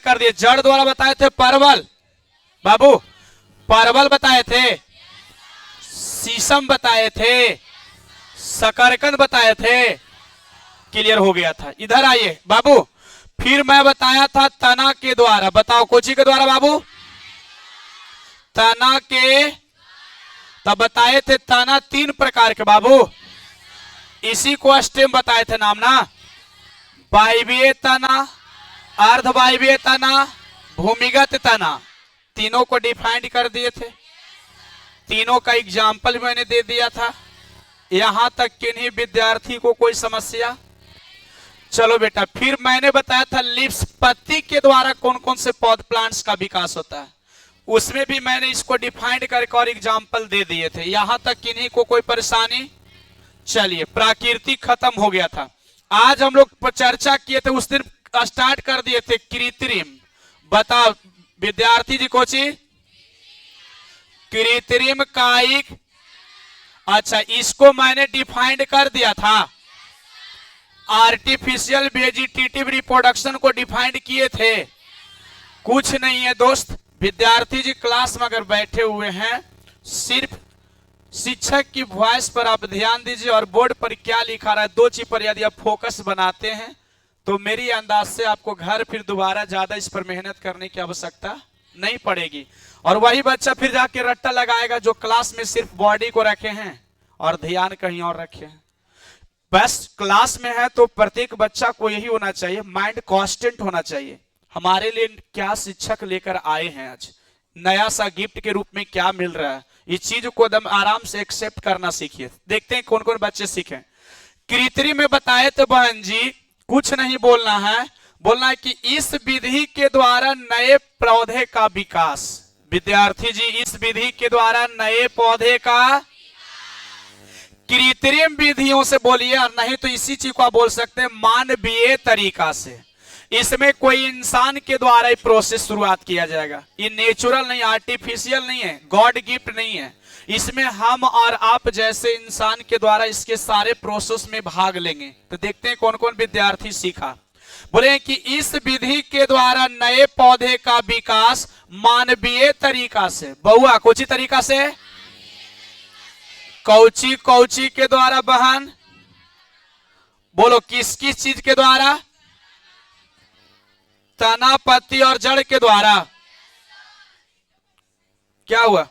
कर दिए। जड़ द्वारा बताए थे परवल, बाबू परवल बताए थे, शीशम बताए थे, शकरकंद बताए थे। क्लियर हो गया था। इधर आइए बाबू, फिर मैं बताया था तना के द्वारा। बताओ कोची के द्वारा बाबू? तना के। तब बताए थे तना 3 प्रकार के बाबू। इसी को स्टेम बताए थे नाम ना, वायवीय तना, अर्धवायवीय तना, भूमिगत तना। तीनों को डिफाइंड कर दिए थे, तीनों का एग्जाम्पल मैंने दे दिया था। यहां तक किन्हीं विद्यार्थी को कोई समस्या? चलो बेटा, फिर मैंने बताया था लीव्स, पत्ती के द्वारा कौन कौन से पौध प्लांट्स का विकास होता है, उसमें भी मैंने इसको डिफाइंड करके और एग्जाम्पल दे दिए थे। यहां तक किन्हीं को कोई परेशानी? चलिए, प्राकृतिक खत्म हो गया था। आज हम लोग चर्चा किए थे, उस दिन स्टार्ट कर दिए थे कृत्रिम। बताओ विद्यार्थी जी कोची? कृत्रिम कायिक। अच्छा, इसको मैंने डिफाइंड कर दिया था। आर्टिफिशियल वेजिटेटिव रिप्रोडक्शन को डिफाइंड किए थे। कुछ नहीं है दोस्त, विद्यार्थी जी क्लास में अगर बैठे हुए हैं, सिर्फ शिक्षक की वॉइस पर आप ध्यान दीजिए और बोर्ड पर क्या लिखा रहा है, 2 चीज पर यदि आप फोकस बनाते हैं तो मेरी अंदाज से आपको घर फिर दोबारा ज्यादा इस पर मेहनत करने की आवश्यकता नहीं पड़ेगी। और वही बच्चा फिर जाके रट्टा लगाएगा जो क्लास में सिर्फ बॉडी को रखे हैं और ध्यान कहीं और रखे हैं। बस क्लास में है तो प्रत्येक बच्चा को यही होना चाहिए, माइंड कांस्टेंट होना चाहिए। हमारे लिए क्या शिक्षक लेकर आए हैं, आज नया सा गिफ्ट के रूप में क्या मिल रहा है, इस चीज को एकदम आराम से एक्सेप्ट करना सीखिए। देखते हैं कौन कौन बच्चे सीखे। कृत्रिम में बताए तो बहन जी कुछ नहीं बोलना है, बोलना है कि इस विधि के द्वारा नए पौधे का विकास। विद्यार्थी जी, इस विधि के द्वारा नए पौधे का, कृत्रिम विधियों से बोलिए, और नहीं तो इसी चीज को आप बोल सकते हैं मानवीय तरीका से। इसमें कोई इंसान के द्वारा ही प्रोसेस शुरुआत किया जाएगा। ये नेचुरल नहीं, आर्टिफिशियल नहीं है, गॉड गिफ्ट नहीं है। इसमें हम और आप जैसे इंसान के द्वारा इसके सारे प्रोसेस में भाग लेंगे। तो देखते हैं कौन कौन विद्यार्थी सीखा। बोले कि इस विधि के द्वारा नए पौधे का विकास मानवीय तरीका से। बहुआ कौची तरीका से? कौची कौची के द्वारा बहन? बोलो किस किस चीज के द्वारा? तना, पत्ती और जड़ के द्वारा। क्या हुआ?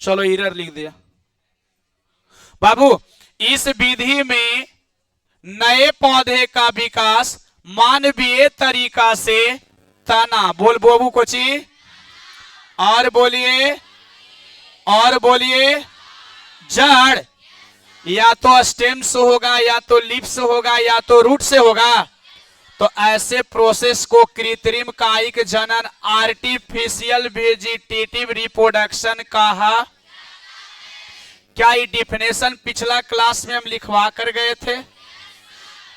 चलो एरर लिख दिया बाबू। इस विधि में नए पौधे का विकास मानवीय तरीका से तना, बोल बोबू कोची, और बोलिए, और बोलिए, जड़, या तो स्टेम से होगा, या तो लीफ से होगा, या तो रूट से होगा। तो ऐसे प्रोसेस को कृत्रिम कायिक जनन, आर्टिफिशियल वेजिटेटिव रिप्रोडक्शन कहा। क्या ये डिफिनेशन पिछला क्लास में हम लिखवा कर गए थे?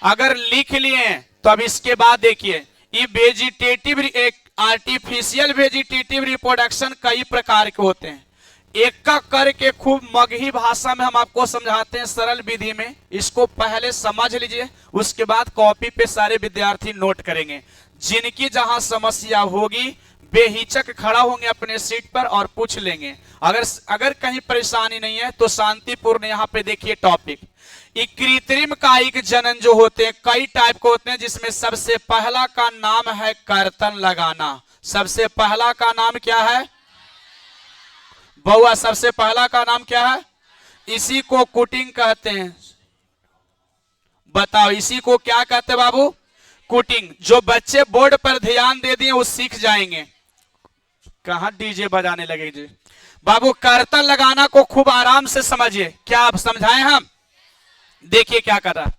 अगर लिख लिए तो अब इसके बाद देखिए, ये वेजिटेटिव, एक आर्टिफिशियल वेजिटेटिव रिप्रोडक्शन कई प्रकार के होते हैं। एक का करके खूब मगही भाषा में हम आपको समझाते हैं, सरल विधि में। इसको पहले समझ लीजिए, उसके बाद कॉपी पे सारे विद्यार्थी नोट करेंगे। जिनकी जहां समस्या होगी बेहिचक खड़ा होंगे अपने सीट पर और पूछ लेंगे। अगर कहीं परेशानी नहीं है तो शांतिपूर्ण यहाँ पे देखिए टॉपिक। ये कृत्रिम कायिक जनन जो होते हैं कई टाइप के होते हैं, जिसमें सबसे पहला का नाम है कर्तन लगाना। सबसे पहला का नाम क्या है बउआ? सबसे पहला का नाम क्या है? इसी को कुटिंग कहते हैं। बताओ इसी को क्या कहते हैं बाबू? कुटिंग। जो बच्चे बोर्ड पर ध्यान दे दिए वो सीख जाएंगे। कहां डीजे बजाने लगे जी बाबू? कर्तन लगाना को खूब आराम से समझिए। क्या आप समझाएं हम? देखिए क्या कर रहा।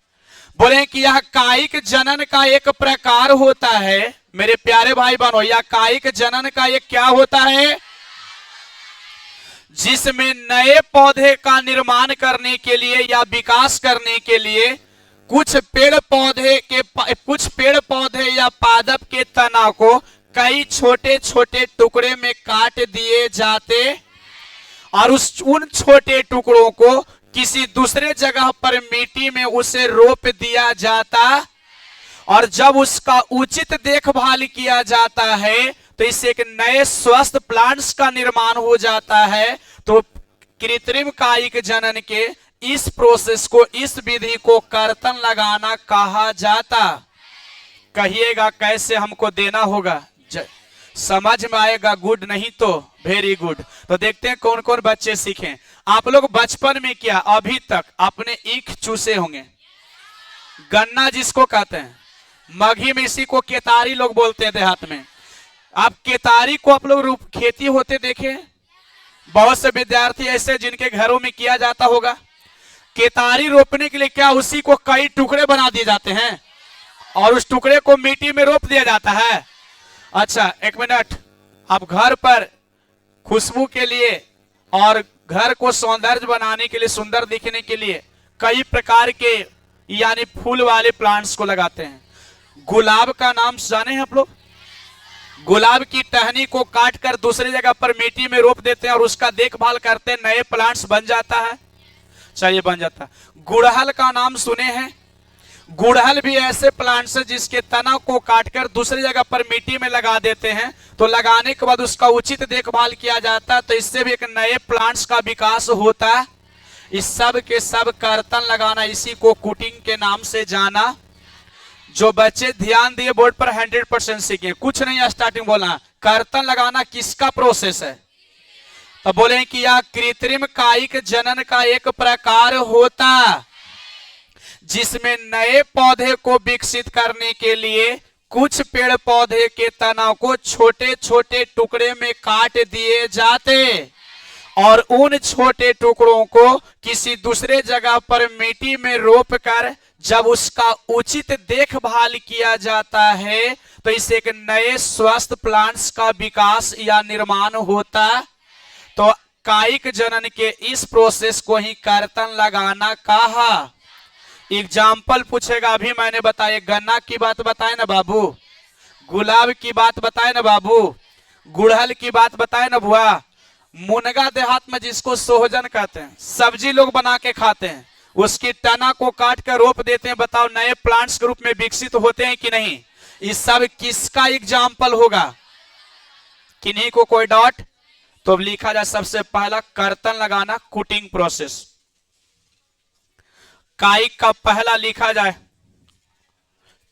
बोले कि यह कायिक जनन का एक प्रकार होता है। मेरे प्यारे भाई बहनों, यह कायिक जनन का एक क्या होता है? जिसमें नए पौधे का निर्माण करने के लिए या विकास करने के लिए कुछ पेड़ पौधे या पादप के तना को कई छोटे छोटे टुकड़े में काट दिए जाते और उन छोटे टुकड़ों को किसी दूसरे जगह पर मिट्टी में उसे रोप दिया जाता, और जब उसका उचित देखभाल किया जाता है तो इससे एक नए स्वस्थ प्लांट्स का निर्माण हो जाता है। तो कृत्रिम कायिक जनन के इस प्रोसेस को, इस विधि को कर्तन लगाना कहा जाता। कहिएगा कैसे हमको देना होगा, समझ में आएगा? गुड, नहीं तो वेरी गुड। तो देखते हैं कौन कौन बच्चे सीखें। आप लोग बचपन में क्या अभी तक अपने ईख चूसे होंगे? गन्ना जिसको कहते हैं, मघी में इसी को केतारी लोग बोलते हैं देहात में। आप केतारी को आप लोग खेती होते देखे? बहुत से विद्यार्थी ऐसे जिनके घरों में किया जाता होगा। केतारी रोपने के लिए क्या उसी को कई टुकड़े बना दिए जाते हैं और उस टुकड़े को मिट्टी में रोप दिया जाता है। अच्छा एक मिनट, आप घर पर खुशबू के लिए और घर को सौंदर्य बनाने के लिए, सुंदर दिखने के लिए कई प्रकार के यानी फूल वाले प्लांट्स को लगाते हैं। गुलाब का नाम जाने हैं आप लोग? गुलाब की टहनी को काट कर दूसरी जगह पर मिट्टी में रोप देते हैं और उसका देखभाल करते हैं, नए प्लांट्स बन जाता है। चलिए बन जाता है। गुड़हल का नाम सुने हैं? गुड़हल भी ऐसे प्लांट्स है जिसके तना को काटकर दूसरी जगह पर मिट्टी में लगा देते हैं, तो लगाने के बाद उसका उचित देखभाल किया जाता है, तो इससे भी एक नए प्लांट्स का विकास होता है। इस सब के सब कर्तन लगाना, इसी को कुटिंग के नाम से जाना। जो बच्चे ध्यान दिए बोर्ड पर 100% सीखे, कुछ नहीं स्टार्टिंग बोलना। कर्तन लगाना किसका प्रोसेस है? तो बोले कि यह कृत्रिम कायिक जनन का एक प्रकार होता जिसमें नए पौधे को विकसित करने के लिए कुछ पेड़ पौधे के तना को छोटे छोटे टुकड़े में काट दिए जाते और उन छोटे टुकड़ों को किसी दूसरे जगह पर मिट्टी में रोप कर जब उसका उचित देखभाल किया जाता है तो इससे एक नए स्वस्थ प्लांट्स का विकास या निर्माण होता। तो कायिक जनन के इस प्रोसेस को ही कर्तन लगाना कहा। एग्जाम्पल पूछेगा, अभी मैंने बताया गन्ना की बात बताए ना बाबू, गुलाब की बात बताए ना बाबू, गुड़हल की बात बताए ना बुआ, मुनगा देहात में जिसको सोहजन कहते हैं, सब्जी लोग बना के खाते हैं, उसकी तना को काट कर रोप देते हैं। बताओ नए प्लांट्स के रूप में विकसित होते हैं कि नहीं? इस सब किसका एग्जाम्पल होगा? किन्हीं को कोई डाउट? तो अब लिखा जाए सबसे पहला कर्तन लगाना, कुटिंग प्रोसेस। कायिक का पहला लिखा जाए,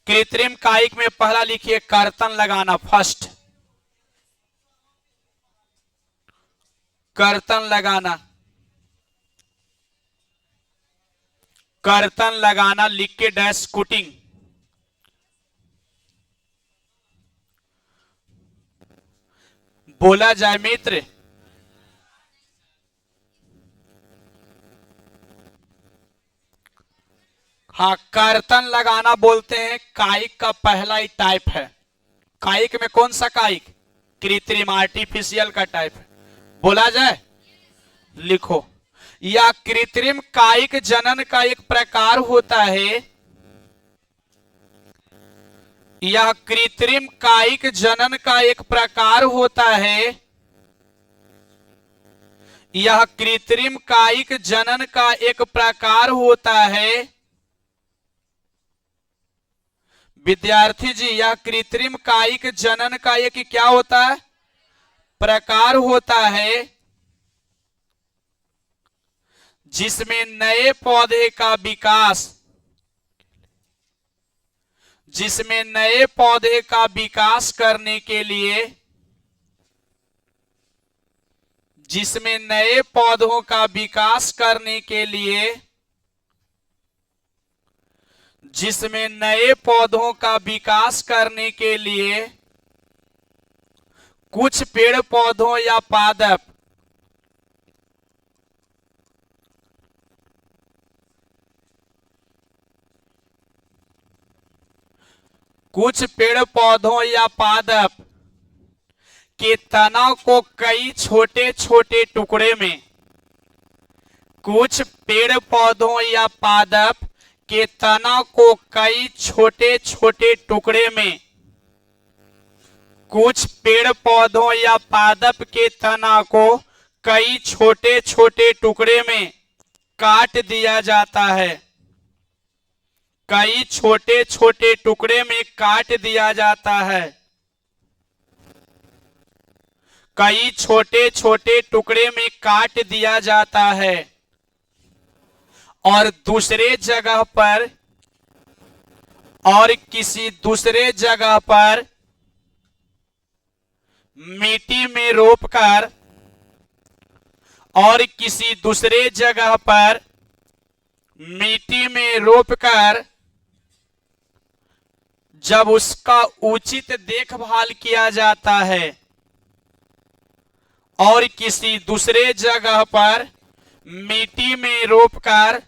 कृत्रिम कायिक में पहला लिखिए कर्तन लगाना, फर्स्ट कर्तन लगाना। कर्तन लगाना लिख के डैश कुटिंग। बोला जाए मित्र, हाँ कर्तन लगाना बोलते हैं, कायिक का पहला ही टाइप है। कायिक में कौन सा कायिक? कृत्रिम, आर्टिफिशियल का टाइप है। बोला जाए, लिखो, या कृत्रिम कायिक जनन का एक प्रकार होता है। यह कृत्रिम कायिक जनन का एक प्रकार होता है। यह कृत्रिम कायिक जनन का एक प्रकार होता है। विद्यार्थी जी, यह कृत्रिम कायिक जनन का एक क्या होता है? प्रकार होता है जिसमें नए पौधे का विकास, जिसमें नए पौधे का विकास करने के लिए, जिसमें नए पौधों का विकास करने के लिए, जिसमें नए पौधों का विकास करने के लिए कुछ पेड़ पौधों या पादप, कुछ पेड़ पौधों या पादप के तना को कई छोटे छोटे टुकड़े में, कुछ पेड़ पौधों या पादप के तना को कई छोटे छोटे टुकड़े में, कुछ पेड़ पौधों या पादप के तना को कई छोटे छोटे टुकड़े में काट दिया जाता है, कई छोटे छोटे टुकड़े में काट दिया जाता है, कई छोटे छोटे टुकड़े में काट दिया जाता है और दूसरे जगह पर और किसी दूसरे जगह पर मिट्टी में रोपकर और किसी दूसरे जगह पर मिट्टी में रोपकर जब उसका उचित देखभाल किया जाता है और किसी दूसरे जगह पर मिट्टी में रोपकर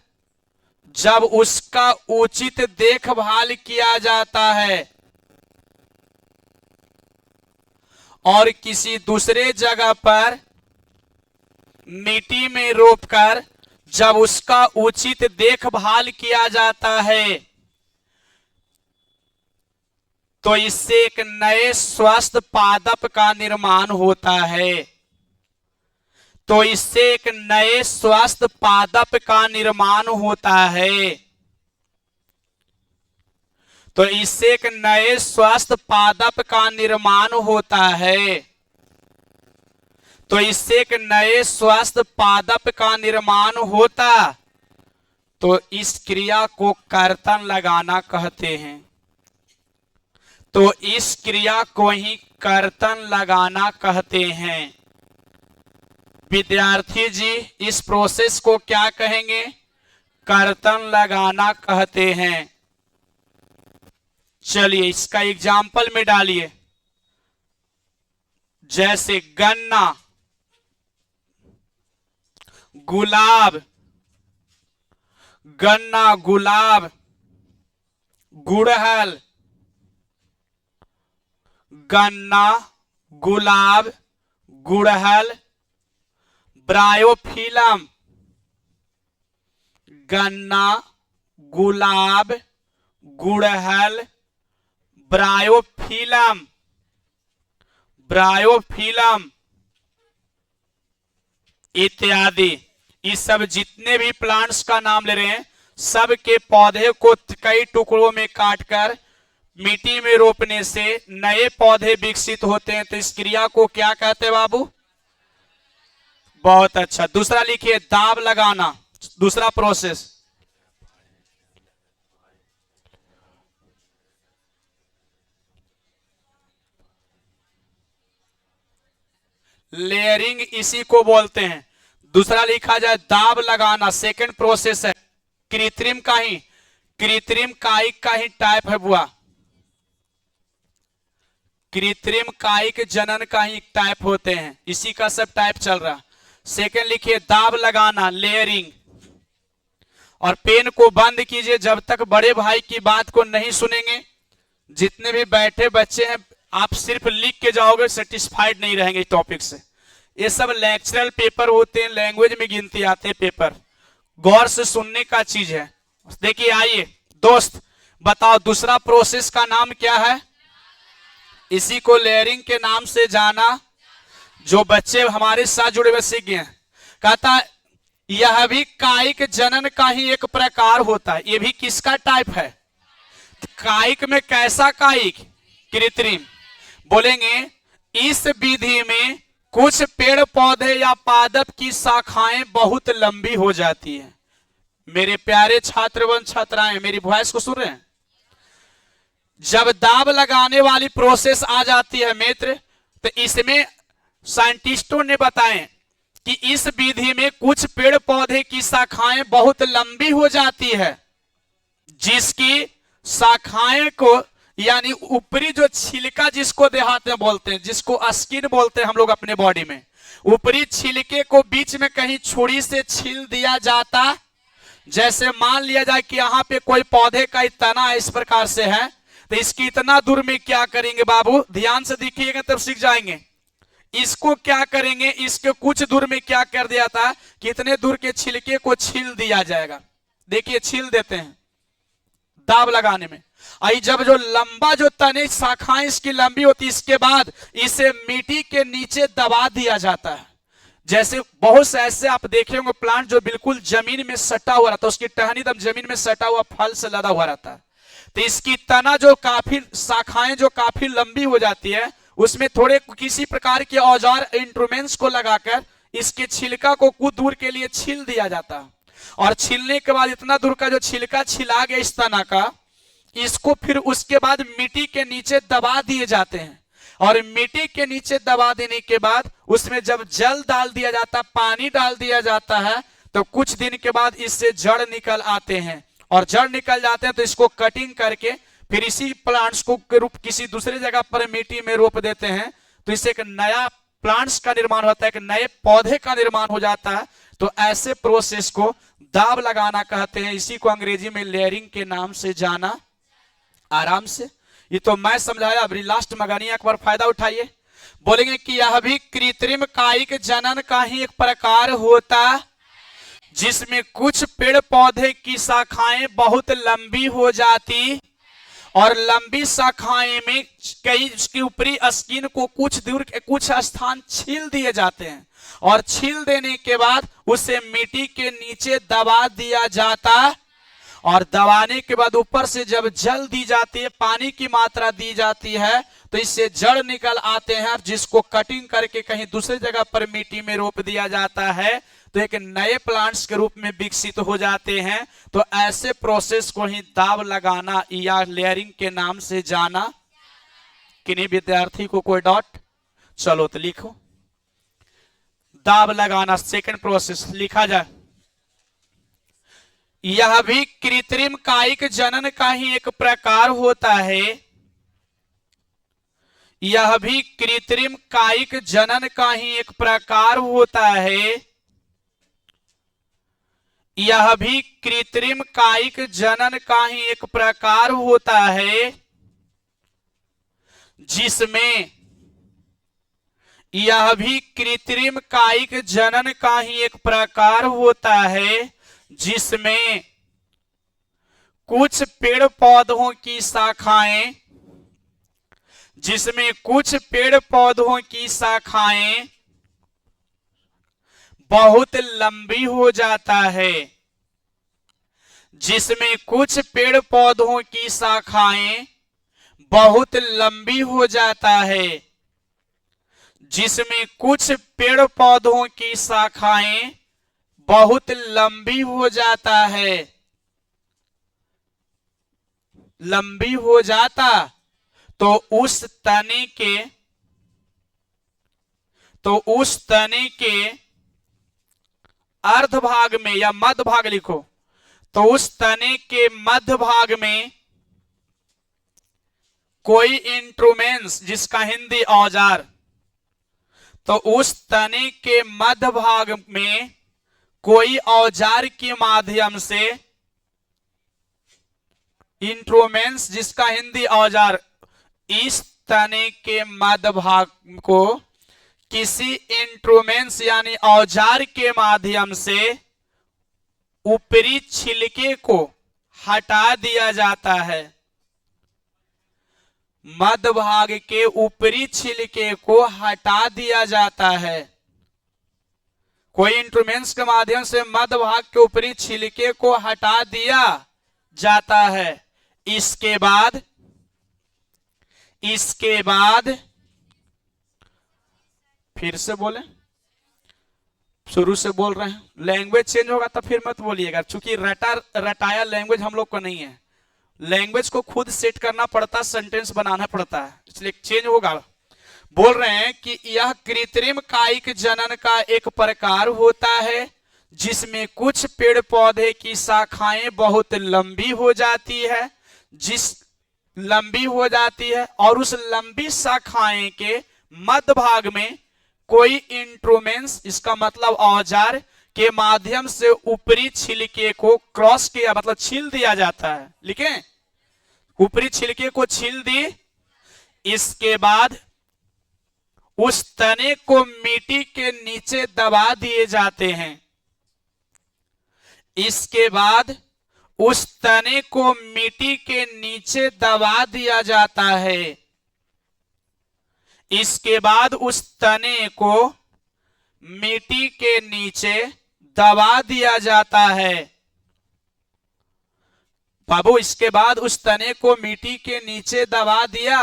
जब उसका उचित देखभाल किया जाता है और किसी दूसरे जगह पर मिट्टी में रोपकर जब उसका उचित देखभाल किया जाता है तो इससे एक नए स्वस्थ पादप का निर्माण होता है, तो इससे एक नए स्वस्थ पादप का निर्माण होता है, तो इससे एक नए स्वस्थ पादप का निर्माण होता है, तो इससे एक नए स्वस्थ पादप का निर्माण होता, तो इस क्रिया को कर्तन लगाना कहते हैं, तो इस क्रिया को ही कर्तन लगाना कहते हैं। विद्यार्थी जी इस प्रोसेस को क्या कहेंगे? कर्तन लगाना कहते हैं। चलिए इसका एग्जाम्पल में डालिए, जैसे गन्ना, गुलाब, गन्ना, गुलाब, गुड़हल, गन्ना, गुलाब, गुड़हल, ब्रायोफिलम, गन्ना, गुलाब, गुड़हल, ब्रायोफिलम, ब्रायोफिलम इत्यादि। इस सब जितने भी प्लांट्स का नाम ले रहे हैं, सब के पौधे को कई टुकड़ों में काटकर मिट्टी में रोपने से नए पौधे विकसित होते हैं। तो इस क्रिया को क्या कहते हैं बाबू? बहुत अच्छा। दूसरा लिखिए, दाब लगाना, दूसरा प्रोसेस। लेयरिंग इसी को बोलते हैं। दूसरा लिखा जाए दाब लगाना, सेकंड प्रोसेस है। कृत्रिम का ही, कृत्रिम कायिक का ही टाइप है बुआ, कृत्रिम कायिक जनन का ही टाइप होते हैं, इसी का सब टाइप चल रहा। सेकंड लिखिए दाब लगाना, लेयरिंग। और पेन को बंद कीजिए, जब तक बड़े भाई की बात को नहीं सुनेंगे। जितने भी बैठे बच्चे हैं, आप सिर्फ लिख के जाओगे, सेटिस्फाइड नहीं रहेंगे टॉपिक से। ये सब लेक्चरल पेपर होते हैं, लैंग्वेज में गिनती आते हैं पेपर, गौर से सुनने का चीज है। देखिए आइए दोस्त, बताओ दूसरा प्रोसेस का नाम क्या है? इसी को लेयरिंग के नाम से जाना। जो बच्चे हमारे साथ जुड़े हुए सीख गए, कहता यह भी कायिक जनन का ही एक प्रकार होता है। ये भी किसका टाइप है? कायिक में कैसा कायिक? कृत्रिम। बोलेंगे इस विधि में कुछ पेड़ पौधे या पादप की शाखाएं बहुत लंबी हो जाती है। मेरे प्यारे छात्र एवं छात्राएं, मेरी वॉइस को सुन रहे हैं? जब दाब लगाने वाली प्रोसेस आ जाती है मित्र, तो इसमें साइंटिस्टों ने बताएं कि इस विधि में कुछ पेड़ पौधे की शाखाएं बहुत लंबी हो जाती है, जिसकी शाखाएं को, यानी ऊपरी जो छिलका जिसको देहात में बोलते हैं, जिसको स्किन बोलते हैं हम लोग अपने बॉडी में, ऊपरी छिलके को बीच में कहीं छुरी से छील दिया जाता। जैसे मान लिया जाए कि यहाँ पे कोई पौधे का तना इस प्रकार से है, तो इसकी इतना दूर में क्या करेंगे बाबू? ध्यान से देखिएगा तब सीख जाएंगे। इसको क्या करेंगे? इसके कुछ दूर में क्या कर दिया था, कितने दूर के छिलके को छील दिया जाएगा। देखिए छील देते हैं दाब लगाने में। आई जब जो लंबा जो तने शाखाएं इसकी लंबी होती, इसके बाद इसे मिट्टी के नीचे दबा दिया जाता है। जैसे बहुत से ऐसे आप देखे होंगे प्लांट जो बिल्कुल जमीन में सटा हुआ रहता है, उसकी टहनी एकदम जमीन में सटा हुआ फल से लदा हुआ रहता है। तो इसकी तना जो काफी शाखाएं जो काफी लंबी हो जाती है, उसमें थोड़े किसी प्रकार के औजार इंस्ट्रूमेंट्स को लगाकर इसके छिलका को कुछ दूर के लिए छील दिया जाता है। और छीलने के बाद इतना दूर का जो छिलका छिला गया इस तना का, इसको फिर उसके बाद मिट्टी के नीचे दबा दिए जाते हैं। और मिट्टी के नीचे दबा देने के बाद उसमें जब जल डाल दिया जाता, पानी डाल दिया जाता है, तो कुछ दिन के बाद इससे जड़ निकल आते हैं। और जड़ निकल जाते हैं तो इसको कटिंग करके फिर इसी प्लांट्स को किसी दूसरे जगह पर मिट्टी में रोप देते हैं। तो इससे एक नया प्लांट्स का निर्माण होता है, एक नए पौधे का निर्माण हो जाता है। तो ऐसे प्रोसेस को दाब लगाना कहते हैं। इसी को अंग्रेजी में लेयरिंग के नाम से जाना। आराम से, ये तो मैं समझाया, अभी लास्ट मगानिया एक बार फायदा उठाइए। बोलेंगे कि यह भी कृत्रिम कायिक जनन का ही एक प्रकार होता, जिसमें कुछ पेड़ पौधे की शाखाएं बहुत लंबी हो जाती और लंबी शाखाएं में कई उसकी ऊपरी स्किन को कुछ दूर के कुछ स्थान छील दिए जाते हैं। और छील देने के बाद उसे मिट्टी के नीचे दबा दिया जाता। और दबाने के बाद ऊपर से जब जल दी जाती है, पानी की मात्रा दी जाती है, तो इससे जड़ निकल आते हैं, जिसको कटिंग करके कहीं दूसरी जगह पर मिट्टी में रोप दिया जाता है, तो एक नए प्लांट्स के रूप में विकसित हो जाते हैं। तो ऐसे प्रोसेस को ही दाब लगाना या लेयरिंग के नाम से जाना। किन्हीं विद्यार्थी को कोई डाउट? चलो तो लिखो, दाब लगाना सेकंड प्रोसेस लिखा जाए। यह भी कृत्रिम कायिक जनन का ही एक प्रकार होता है। यह भी कृत्रिम कायिक जनन का ही एक प्रकार होता है। यह भी कृत्रिम कायिक जनन का ही एक प्रकार होता है, जिसमें यह भी कृत्रिम कायिक जनन का ही एक प्रकार होता है, जिसमें कुछ पेड़ पौधों की शाखाएं बहुत लंबी हो जाता है। जिसमें कुछ पेड़ पौधों की शाखाएं बहुत लंबी हो जाता है। जिसमें कुछ पेड़ पौधों की शाखाएं बहुत लंबी हो जाता है। लंबी हो जाता तो उस तने के अर्ध भाग में या मध्य भाग लिखो, तो उस तने के मध्य भाग में कोई इंस्ट्रूमेंट्स, जिसका हिंदी औजार, तो उस तने के मध्य भाग में कोई औजार के माध्यम से, इंस्ट्रूमेंट्स जिसका हिंदी औजार, इस तने के मध्य भाग को किसी इंस्ट्रूमेंट्स यानी औजार के माध्यम से ऊपरी छिलके को हटा दिया जाता है। मध्य भाग के ऊपरी छिलके को हटा दिया जाता है। कोई इंस्ट्रूमेंट्स के माध्यम से मध्य भाग के ऊपरी छिलके को हटा दिया जाता है। इसके बाद फिर से बोले, शुरू से बोल रहे हैं, लैंग्वेज चेंज होगा तो फिर मत बोलिएगा, चूंकि रटाया लैंग्वेज हम लोग को नहीं है। लैंग्वेज को खुद सेट करना पड़ता, सेंटेंस बनाना पड़ता है, इसलिए चेंज होगा। बोल रहे हैं कि यह कृत्रिम कायिक जनन का एक प्रकार होता है, जिसमें कुछ पेड़ पौधे की शाखाएं बहुत लंबी हो जाती है, और उस लंबी शाखाएं के मध्य भाग में कोई इंस्ट्रूमेंट्स, इसका मतलब औजार के माध्यम से ऊपरी छिलके को क्रॉस किया, मतलब छील दिया जाता है। लिखें, ऊपरी छिलके को छील दी। इसके बाद उस तने को मिट्टी के नीचे दबा दिए जाते हैं। इसके बाद उस तने को मिट्टी के नीचे दबा दिया जाता है। इसके बाद उस तने को मिट्टी के नीचे दबा दिया जाता है। बाबू इसके बाद उस तने को मिट्टी के नीचे दबा दिया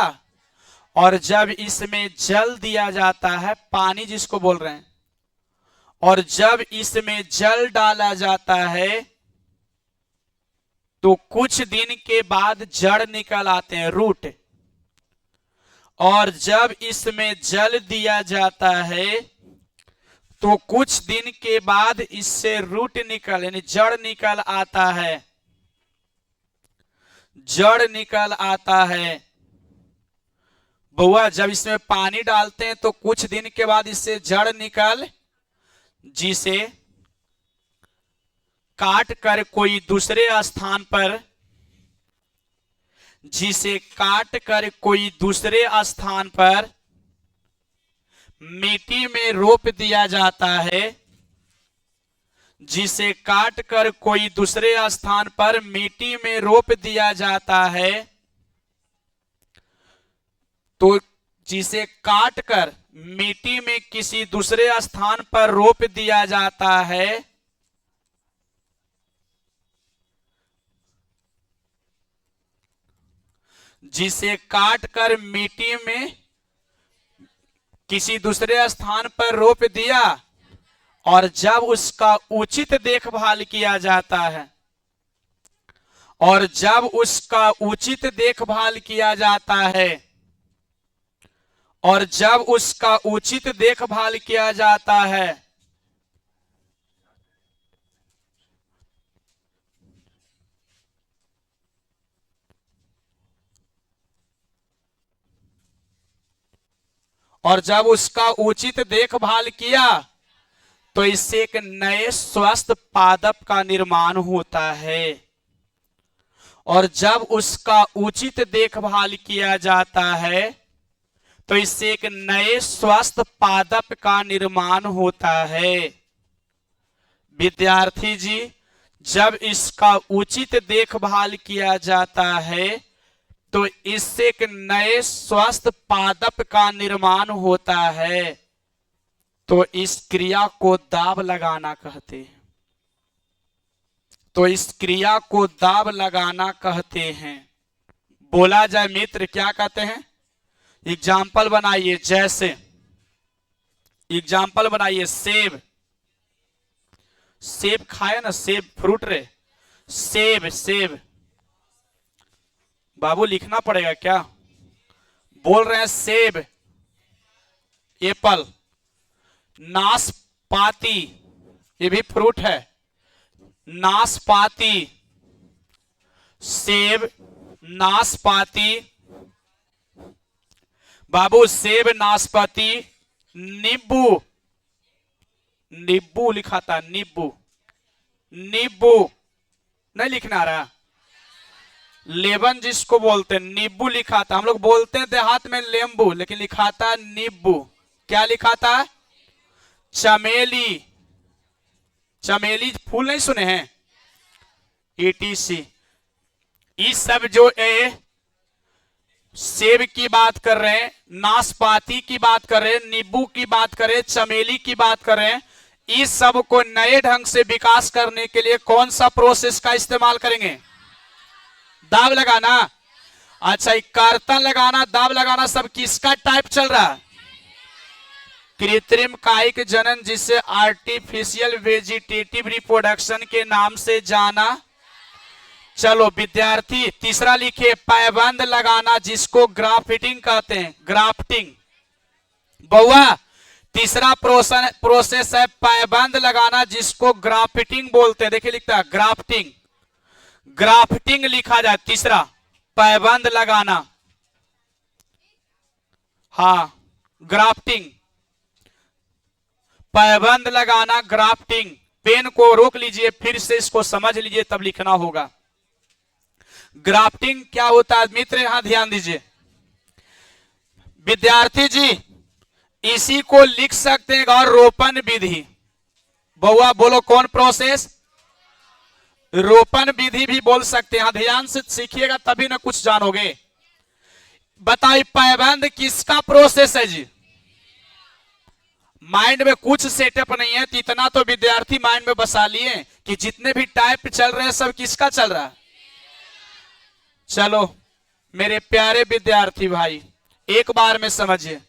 और जब इसमें जल दिया जाता है, पानी जिसको बोल रहे हैं, और जब इसमें जल डाला जाता है तो कुछ दिन के बाद जड़ निकल आते हैं, रूट। और जब इसमें जल दिया जाता है तो कुछ दिन के बाद इससे रूट निकल यानी जड़ निकल आता है, जड़ निकल आता है। बउआ जब इसमें पानी डालते हैं तो कुछ दिन के बाद इससे जड़ निकल, जिसे काट कर कोई दूसरे स्थान पर, जिसे काट कर कोई दूसरे स्थान पर मिट्टी में रोप दिया जाता है, जिसे काट कर कोई दूसरे स्थान पर मिट्टी में रोप दिया जाता है। तो जिसे काट कर मिट्टी में किसी दूसरे स्थान पर रोप दिया जाता है, जिसे काट कर मिट्टी में किसी दूसरे स्थान पर रोप दिया और जब उसका उचित देखभाल किया जाता है, और जब उसका उचित देखभाल किया जाता है, और जब उसका उचित देखभाल किया जाता है, और जब उसका उचित देखभाल किया तो इससे एक नए स्वस्थ पादप का निर्माण होता है। और जब उसका उचित देखभाल किया जाता है तो इससे एक नए स्वस्थ पादप का निर्माण होता है। विद्यार्थी जी, जब इसका उचित देखभाल किया जाता है तो इससे एक नए स्वस्थ पादप का निर्माण होता है। तो इस क्रिया को दाब लगाना कहते हैं। तो इस क्रिया को दाब लगाना कहते हैं। बोला जाए मित्र, क्या कहते हैं? एग्जाम्पल बनाइए, जैसे एग्जाम्पल बनाइए, सेब। सेब खाए ना, सेब फ्रूट रे, सेब सेब। बाबू लिखना पड़ेगा क्या? बोल रहे हैं सेब, एप्पल, नाशपाती, ये भी फ्रूट है, नाशपाती, सेब, नाशपाती। बाबू सेब, नाशपाती, नींबू, नींबू लिखा था, नींबू, नींबू नहीं लिखना रहा, लेबन जिसको बोलते हैं, नींबू लिखा था। हम लोग बोलते हैं देहात में लेम्बू, लेकिन लिखा था नींबू। क्या लिखा था? चमेली, चमेली फूल नहीं सुने हैं? ETC। इस सब जो सेब की बात कर रहे हैं, नाशपाती की बात कर रहे हैं, नींबू की बात कर रहे हैं, चमेली की बात कर रहे हैं, इस सब को नए ढंग से विकास करने के लिए कौन सा प्रोसेस का इस्तेमाल करेंगे? दाब लगाना। अच्छा, कर्तन लगाना, दाब लगाना, सब किसका टाइप चल रहा है? कृत्रिम कायिक जनन, जिसे आर्टिफिशियल वेजिटेटिव रिप्रोडक्शन के नाम से जाना। चलो विद्यार्थी, तीसरा लिखिए, पैबंद लगाना, जिसको ग्राफ्टिंग कहते हैं, ग्राफ्टिंग। बउआ तीसरा प्रोसेस है पैबंद लगाना, जिसको ग्राफ्टिंग बोलते हैं। देखिए लिखता है ग्राफ्टिंग, ग्राफ्टिंग लिखा जाए तीसरा, पैबंद लगाना। हाँ, ग्राफ्टिंग, पैबंद लगाना, ग्राफ्टिंग। पेन को रोक लीजिए, फिर से इसको समझ लीजिए, तब लिखना होगा। ग्राफ्टिंग क्या होता है मित्र? यहां ध्यान दीजिए विद्यार्थी जी, इसी को लिख सकते हैं और रोपण विधि। बउआ बोलो कौन प्रोसेस? रोपण विधि भी बोल सकते हैं। ध्यान से सीखिएगा तभी ना कुछ जानोगे। बताइए पैबंद किसका प्रोसेस है जी? माइंड में कुछ सेटअप नहीं है तो इतना तो विद्यार्थी माइंड में बसा लिए कि जितने भी टाइप चल रहे हैं सब किसका चल रहा है। चलो मेरे प्यारे विद्यार्थी भाई, एक बार में समझिए,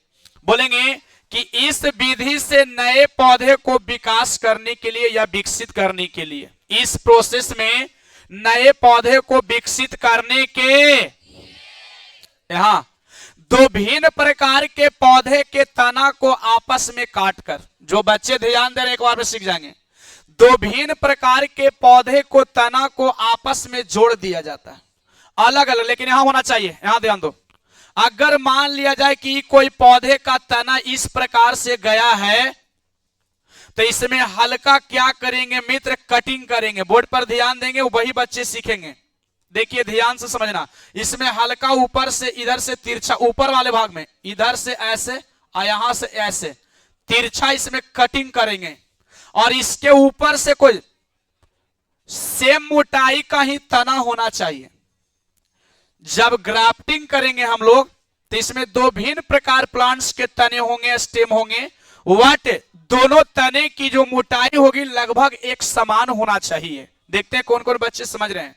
बोलेंगे कि इस विधि से नए पौधे को विकास करने के लिए या विकसित करने के लिए, इस प्रोसेस में नए पौधे को विकसित करने के यहां दो भिन्न प्रकार के पौधे के तना को आपस में काटकर, जो बच्चे ध्यान दे रहे एक बार में सीख जाएंगे, दो भिन्न प्रकार के पौधे को तना को आपस में जोड़ दिया जाता है, अलग अलग, लेकिन यहां होना चाहिए, यहां ध्यान दो। अगर मान लिया जाए कि कोई पौधे का तना इस प्रकार से गया है तो इसमें हल्का क्या करेंगे मित्र, कटिंग करेंगे। बोर्ड पर ध्यान देंगे, वही बच्चे सीखेंगे। देखिए ध्यान से समझना, इसमें हल्का ऊपर से इधर से तिरछा, ऊपर वाले भाग में इधर से ऐसे और यहां से ऐसे तिरछा इसमें कटिंग करेंगे, और इसके ऊपर से कोई सेम मोटाई का ही तना होना चाहिए। जब ग्राफ्टिंग करेंगे हम लोग तो इसमें दो भिन्न प्रकार प्लांट्स के तने होंगे, स्टेम होंगे, वट दोनों तने की जो मोटाई होगी लगभग एक समान होना चाहिए। देखते हैं कौन कौन बच्चे समझ रहे हैं।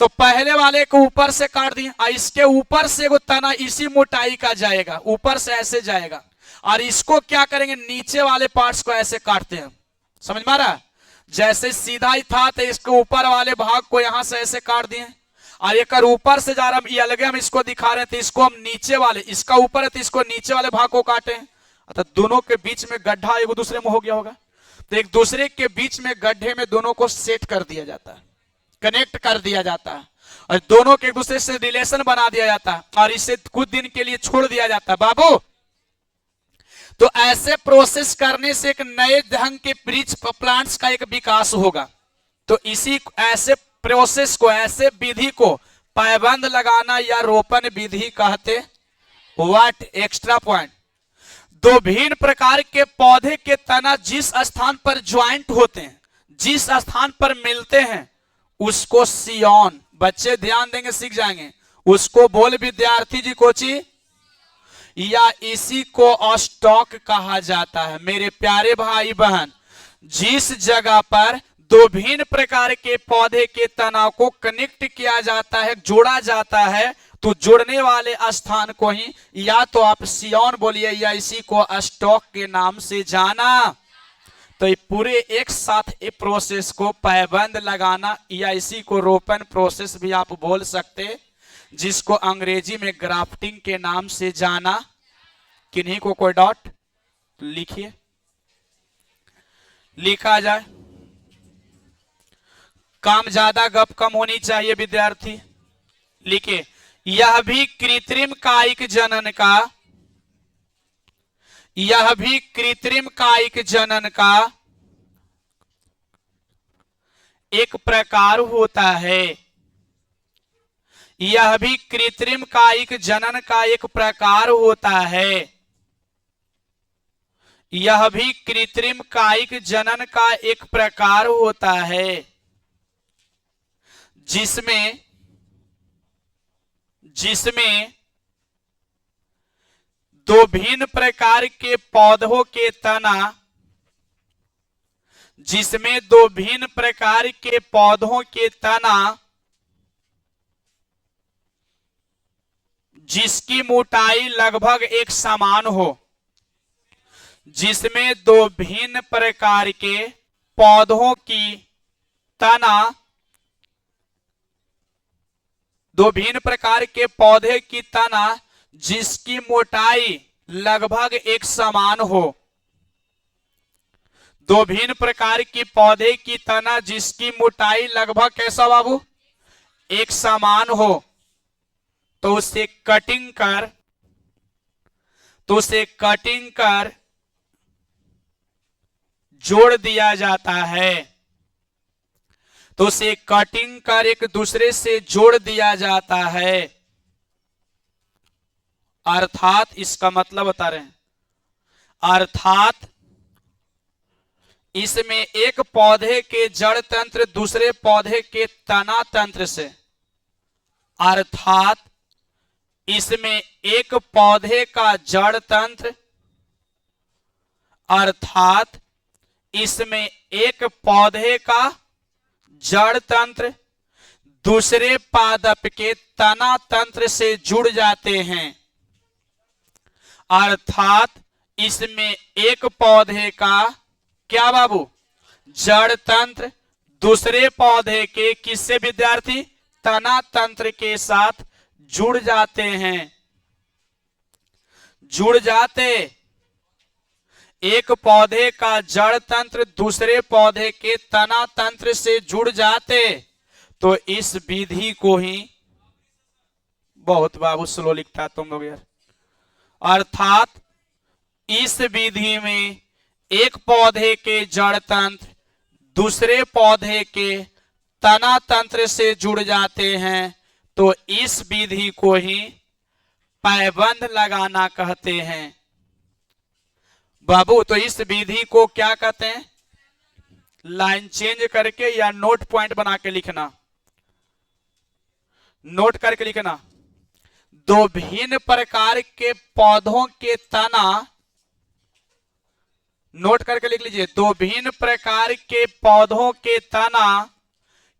तो पहले वाले को ऊपर से काट दिए, और इसके ऊपर से वो तना इसी मोटाई का जाएगा, ऊपर से ऐसे जाएगा, और इसको क्या करेंगे, नीचे वाले पार्ट्स को ऐसे काटते हैं। समझ में आ रहा? जैसे सीधा ही था तो इसके ऊपर वाले भाग को यहां से ऐसे काट दिए, और एक ऊपर से जा रहा, ये अलग हम इसको दिखा रहे थे, इसको हम नीचे वाले, इसका ऊपर है तो इसको नीचे वाले भाग को काटे हैं, तो दोनों के बीच में गड्ढा एक दूसरे में हो गया होगा, तो एक दूसरे के बीच में गड्ढे में दोनों को सेट कर दिया जाता है, कनेक्ट कर दिया जाता है, और दोनों के एक दूसरे से रिलेशन बना दिया जाता है, और इसे कुछ दिन के लिए छोड़ दिया जाता है बाबू। तो ऐसे प्रोसेस करने से एक नए ढंग के वृक्ष प्लांट्स का एक विकास होगा। तो इसी ऐसे प्रोसेस को, ऐसे विधि को पायबंद लगाना या रोपण विधि कहते। व्हाट एक्स्ट्रा पॉइंट, दो भिन्न प्रकार के पौधे के तना जिस स्थान पर ज्वाइंट होते हैं, जिस स्थान पर मिलते हैं, उसको सियॉन, बच्चे ध्यान देंगे सीख जाएंगे, उसको बोल विद्यार्थी जी कोची, या इसी को स्टॉक कहा जाता है। मेरे प्यारे भाई बहन, जिस जगह पर दो भिन्न प्रकार के पौधे के तना को कनेक्ट किया जाता है, जोड़ा जाता है, तो जोड़ने वाले स्थान को ही या तो आप सियॉन बोलिए या इसी को स्टॉक के नाम से जाना। तो ये पूरे एक साथ ये प्रोसेस को पायबंद लगाना या इसी को रोपण प्रोसेस भी आप बोल सकते, जिसको अंग्रेजी में ग्राफ्टिंग के नाम से जाना। किन्हीं को कोई डॉट लिखिए, लिखा जाए, काम ज्यादा गप कम होनी चाहिए विद्यार्थी। लिखिए, यह भी कृत्रिम कायिक जनन का, यह भी कृत्रिम कायिक जनन का एक प्रकार होता है। यह भी कृत्रिम कायिक जनन का एक प्रकार होता है। यह भी कृत्रिम कायिक जनन का एक प्रकार होता है, जिसमें दो भिन्न प्रकार के पौधों के तना, जिसमें दो भिन्न प्रकार के पौधों के तना जिसकी मोटाई लगभग एक समान हो, जिसमें दो भिन्न प्रकार के पौधों की तना, दो भिन्न प्रकार के पौधे की तना जिसकी मोटाई लगभग एक समान हो, दो भिन्न प्रकार की पौधे की तना जिसकी मोटाई लगभग कैसा बाबू, एक समान हो, तो उसे कटिंग कर जोड़ दिया जाता है। तो उसे कटिंग कर एक दूसरे से जोड़ दिया जाता है। अर्थात इसका मतलब बता रहे हैं, अर्थात इसमें एक पौधे के जड़ तंत्र दूसरे पौधे के तना तंत्र से, अर्थात इसमें एक पौधे का जड़ तंत्र अर्थात इसमें एक पौधे का जड़ तंत्र दूसरे पादप के तना तंत्र से जुड़ जाते हैं। अर्थात इसमें एक पौधे का क्या बाबू, जड़ तंत्र दूसरे पौधे के किससे विद्यार्थी, तना तंत्र के साथ जुड़ जाते हैं। जुड़ जाते, एक पौधे का जड़ तंत्र दूसरे पौधे के तना तंत्र से जुड़ जाते, तो इस विधि को ही, बहुत बाबू स्लो लिखता है तुम लोग यार। अर्थात इस विधि में एक पौधे के जड़ तंत्र दूसरे पौधे के तना तंत्र से जुड़ जाते हैं, तो इस विधि को ही पैबंद लगाना कहते हैं। बाबू तो इस विधि को क्या कहते हैं, लाइन चेंज करके या नोट पॉइंट बना के लिखना, नोट करके लिखना। दो भिन्न प्रकार के पौधों के तना, नोट करके लिख लीजिए, दो भिन्न प्रकार के पौधों के तना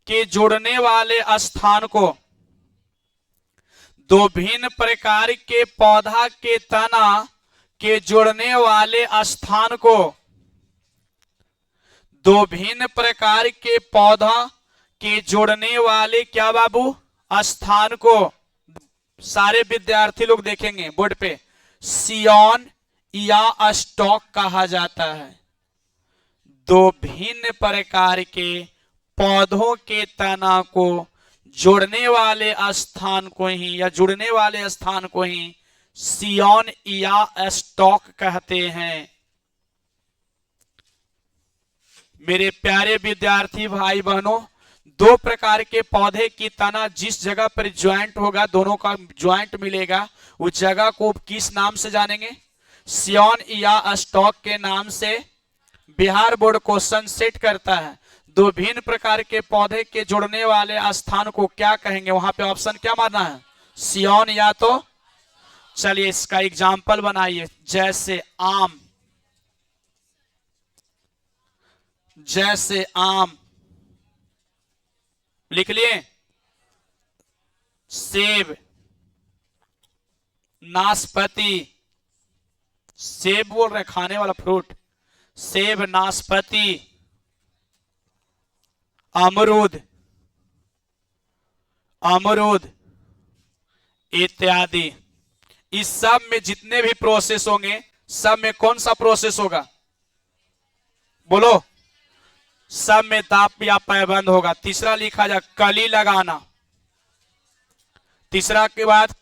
के जुड़ने वाले स्थान को, दो भिन्न प्रकार के पौधा के तना के जुड़ने वाले स्थान को, दो भिन्न प्रकार के पौधा के जुड़ने वाले क्या बाबू, स्थान को, सारे विद्यार्थी लोग देखेंगे बोर्ड पे, सियॉन या स्टॉक कहा जाता है। दो भिन्न प्रकार के पौधों के तना को जोड़ने वाले स्थान को ही या जुड़ने वाले स्थान को ही सियॉन या स्टॉक कहते हैं। मेरे प्यारे विद्यार्थी भाई बहनों, दो प्रकार के पौधे की तना जिस जगह पर ज्वाइंट होगा, दोनों का ज्वाइंट मिलेगा, उस जगह को किस नाम से जानेंगे, सियॉन या स्टॉक के नाम से बिहार बोर्ड क्वेश्चन सेट करता है। दो भिन्न प्रकार के पौधे के जुड़ने वाले स्थान को क्या कहेंगे, वहां पे ऑप्शन क्या मारना है, सियॉन या तो, चलिए इसका एग्जाम्पल बनाइए, जैसे आम, जैसे आम लिख लिए, सेब, नाशपाती, सेब बोल रहे खाने वाला फ्रूट, सेब, नाशपाती, अमरूद, अमरूद इत्यादि। इस सब में जितने भी प्रोसेस होंगे, सब में कौन सा प्रोसेस होगा, बोलो, सब में ताप या पैबंद होगा। तीसरा लिखा जाए कली लगाना, तीसरा के बाद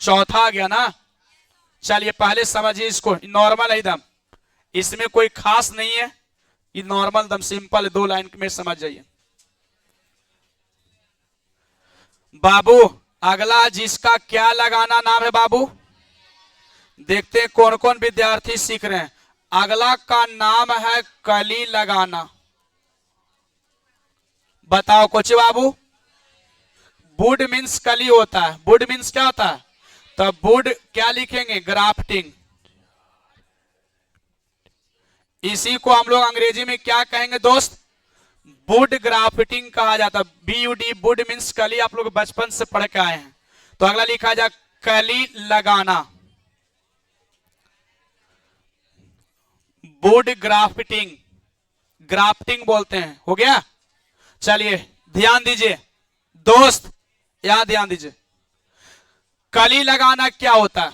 चौथा आ गया ना। चलिए पहले समझिए इसको, नॉर्मल है एकदम, इसमें कोई खास नहीं है, ये नॉर्मल एकदम सिंपल है, दो लाइन में समझ जाइए। बाबू अगला जिसका क्या लगाना नाम है बाबू, देखते हैं कौन कौन विद्यार्थी सीख रहे हैं। अगला का नाम है कली लगाना, बताओ कुछ बाबू। वुड मीन्स कली होता है, वुड मीन्स क्या होता है, तो वुड क्या लिखेंगे, ग्राफ्टिंग। इसी को हम लोग अंग्रेजी में क्या कहेंगे दोस्त, वुड ग्राफ्टिंग कहा जाता है। BUD वुड मीन्स कली, आप लोग बचपन से पढ़ के आए हैं। तो अगला लिखा जाए कली लगाना, वुड ग्राफ्टिंग, ग्राफ्टिंग बोलते हैं, हो गया। चलिए ध्यान दीजिए दोस्त, यहां ध्यान दीजिए, कली लगाना क्या होता है,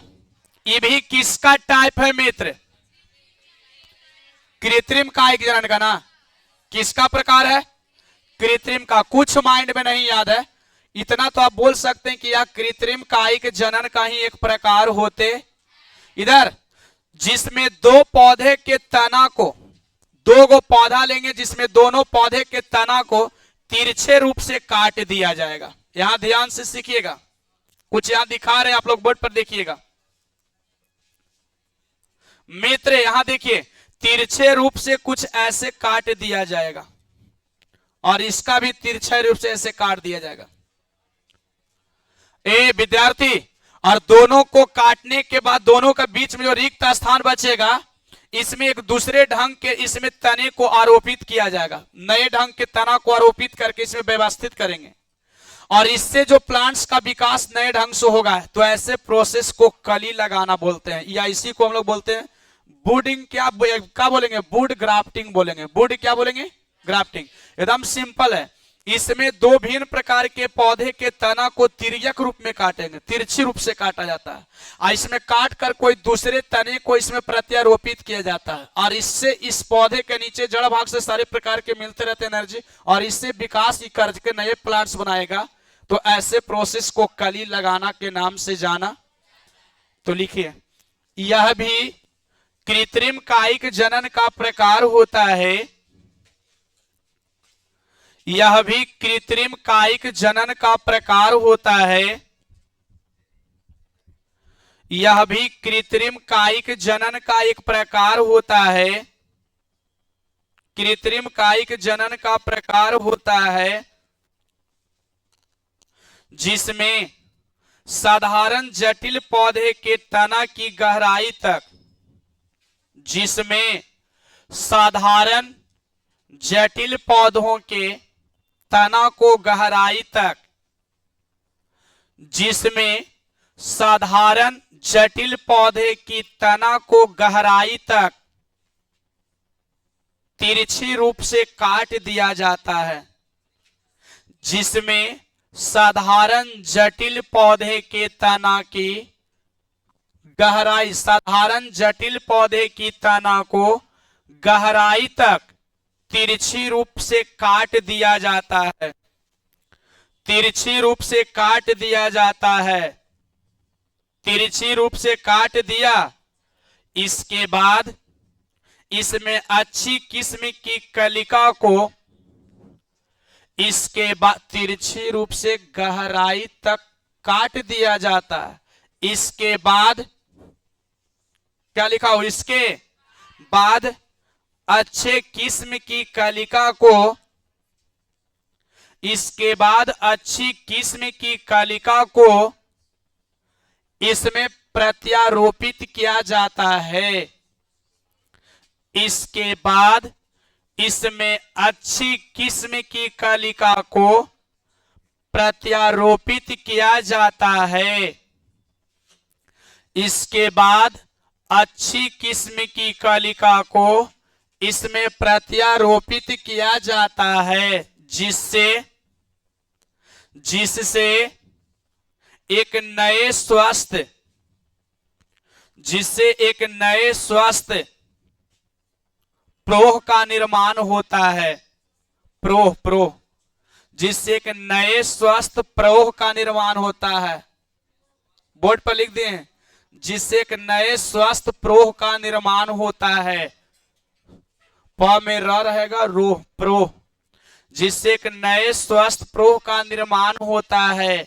ये भी किसका टाइप है मित्र, कृत्रिम कायिक जनन का ना, किसका प्रकार है, कृत्रिम का। कुछ माइंड में नहीं याद है, इतना तो आप बोल सकते हैं कि यह कृत्रिम कायिक जनन का ही एक प्रकार होते। इधर जिसमें दो पौधे के तना को, दो गो पौधा लेंगे जिसमें दोनों पौधे के तना को तिरछे रूप से काट दिया जाएगा। यहां ध्यान से सीखिएगा, कुछ यहां दिखा रहे हैं आप लोग, बोर्ड पर देखिएगा मित्र, यहां देखिए तिरछे रूप से कुछ ऐसे काट दिया जाएगा और इसका भी तिरछे रूप से ऐसे काट दिया जाएगा। ए विद्यार्थी, और दोनों को काटने के बाद दोनों के बीच में जो रिक्त स्थान बचेगा, इसमें एक दूसरे ढंग के इसमें तने को आरोपित किया जाएगा, नए ढंग के तना को आरोपित करके इसमें व्यवस्थित करेंगे और इससे जो प्लांट्स का विकास नए ढंग से होगा। तो ऐसे प्रोसेस को कली लगाना बोलते हैं, या इसी को हम लोग बोलते हैं बूडिंग। क्या बोलेंगे? वुड ग्राफ्टिंग बोलेंगे। वुड क्या बोलेंगे? ग्राफ्टिंग। एकदम सिंपल है। इसमें दो भिन्न प्रकार के पौधे के तना को तिर्यक रूप में काटेंगे, तिरछी रूप से काटा जाता है और इसमें काट कर कोई दूसरे तने को इसमें प्रत्यारोपित किया जाता है और इससे इस पौधे के नीचे जड़ भाग से सारे प्रकार के मिलते रहते एनर्जी और इससे विकास ही करके नए प्लांट्स बनाएगा। तो ऐसे प्रोसेस को कली लगाना के नाम से जाना। तो लिखिए, यह भी कृत्रिम कायिक जनन का प्रकार होता है। यह भी कृत्रिम कायिक जनन का प्रकार होता है। यह भी कृत्रिम कायिक जनन का एक प्रकार होता है। कृत्रिम कायिक जनन का प्रकार होता है जिसमें साधारण जटिल पौधे के तना की गहराई तक, जिसमें साधारण जटिल पौधों के तना को गहराई तक, जिसमें साधारण जटिल पौधे की तना को गहराई तक तिरछी रूप से काट दिया जाता है। जिसमें साधारण जटिल पौधे के तना की गहराई, साधारण जटिल पौधे की तना को गहराई तक तिरछी रूप से काट दिया जाता है। तिरछी रूप से काट दिया जाता है। तिरछी रूप से काट दिया। इसके बाद इसमें अच्छी किस्म की कलिका को, इसके बाद तिरछी रूप से गहराई तक काट दिया जाता है। इसके बाद क्या लिखा हो? इसके बाद अच्छे किस्म की कलिका को, इसके बाद अच्छी किस्म की कलिका को इसमें प्रत्यारोपित किया जाता है। इसके बाद इसमें अच्छी किस्म की कलिका को प्रत्यारोपित किया जाता है। इसके बाद अच्छी किस्म की कलिका को इसमें प्रत्यारोपित किया जाता है जिससे एक नए स्वस्थ प्रोह का निर्माण होता है। प्रोह जिससे एक नए स्वस्थ प्रोह का निर्माण होता है। बोर्ड पर लिख दिए, जिससे एक नए स्वस्थ प्रोह का निर्माण होता है। प में र रहेगा, रोह, प्रोह। जिससे एक नए स्वस्थ प्रोह का निर्माण होता है।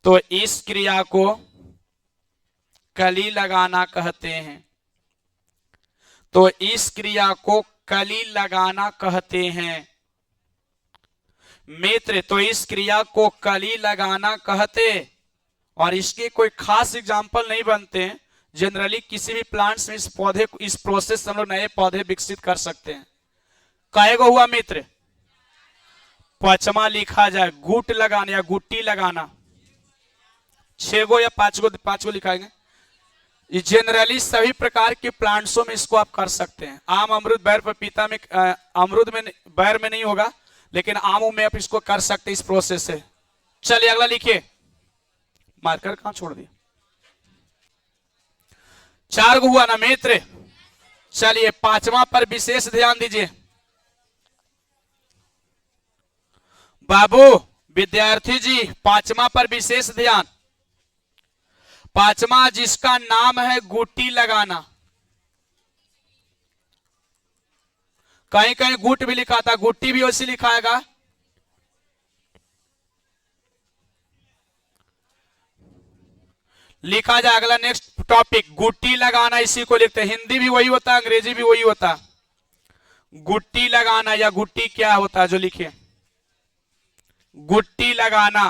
तो इस क्रिया को कली लगाना कहते हैं। तो इस क्रिया को कली लगाना कहते हैं मित्र। तो इस क्रिया को कली लगाना कहते, और इसके कोई खास एग्जाम्पल नहीं बनते हैं। जनरली किसी भी प्लांट्स में इस पौधे को, इस प्रोसेस से हम लोग नए पौधे विकसित कर सकते हैं। कहेगा हुआ मित्र? पांचवा लिखा जाए, गुट लगाना या गुट्टी लगाना। 6 गो या 5 गो लिखाएंगे। ये जनरली सभी प्रकार के प्लांट्सों में इसको आप कर सकते हैं। आम, अमरूद, बैर, पपीता में, अमरूद में, बैर में नहीं होगा, लेकिन आमों में आप इसको कर सकते हैं इस प्रोसेस से। चलिए अगला लिखिए। मार्कर कहां छोड़ दिया? 4 गो हुआ ना मित्र। चलिए 5वां पर विशेष ध्यान दीजिए। बाबू, विद्यार्थी जी, 5वां पर विशेष ध्यान। 5वां जिसका नाम है गुट्टी लगाना। कहीं कहीं गुट भी लिखा था, गुट्टी भी वैसे लिखाएगा। लिखा जाए अगला नेक्स्ट टॉपिक, गुट्टी लगाना। इसी को लिखते हैं। हिंदी भी वही होता है, अंग्रेजी भी वही होता। गुट्टी लगाना या गुट्टी क्या होता है जो लिखे? गुट्टी लगाना।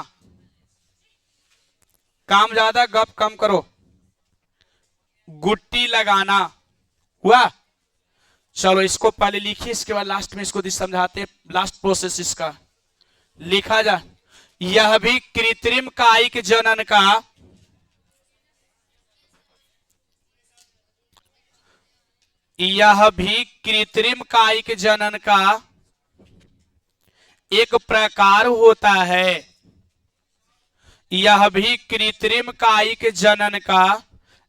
काम ज्यादा, गप कम करो। गुट्टी लगाना हुआ। चलो इसको पहले लिखिए, इसके बाद लास्ट में इसको समझाते, लास्ट प्रोसेस इसका लिखा जा। यह भी कृत्रिम कायिक जनन का यह भी कृत्रिम कायिक जनन का एक प्रकार होता है। यह भी कृत्रिम कायिक जनन का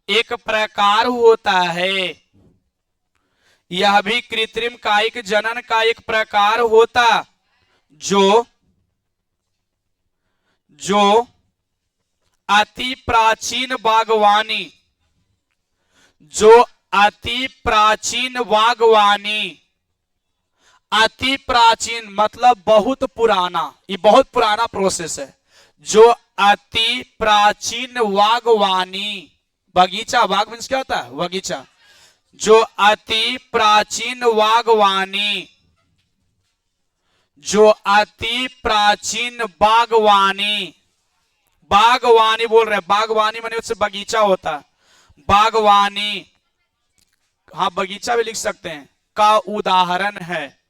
एक प्रकार होता है। यह भी कृत्रिम कायिक जनन का एक प्रकार होता जो अति प्राचीन बागवानी अति प्राचीन मतलब बहुत पुराना, ये बहुत पुराना प्रोसेस है। जो अति प्राचीन बागवानी, बगीचा, बाग मीन्स क्या होता है, बगीचा। जो अति प्राचीन बागवानी बागवानी बोल रहे, बागवानी माने उससे बगीचा होता है। बागवानी, हाँ बगीचा भी लिख सकते हैं, का उदाहरण है।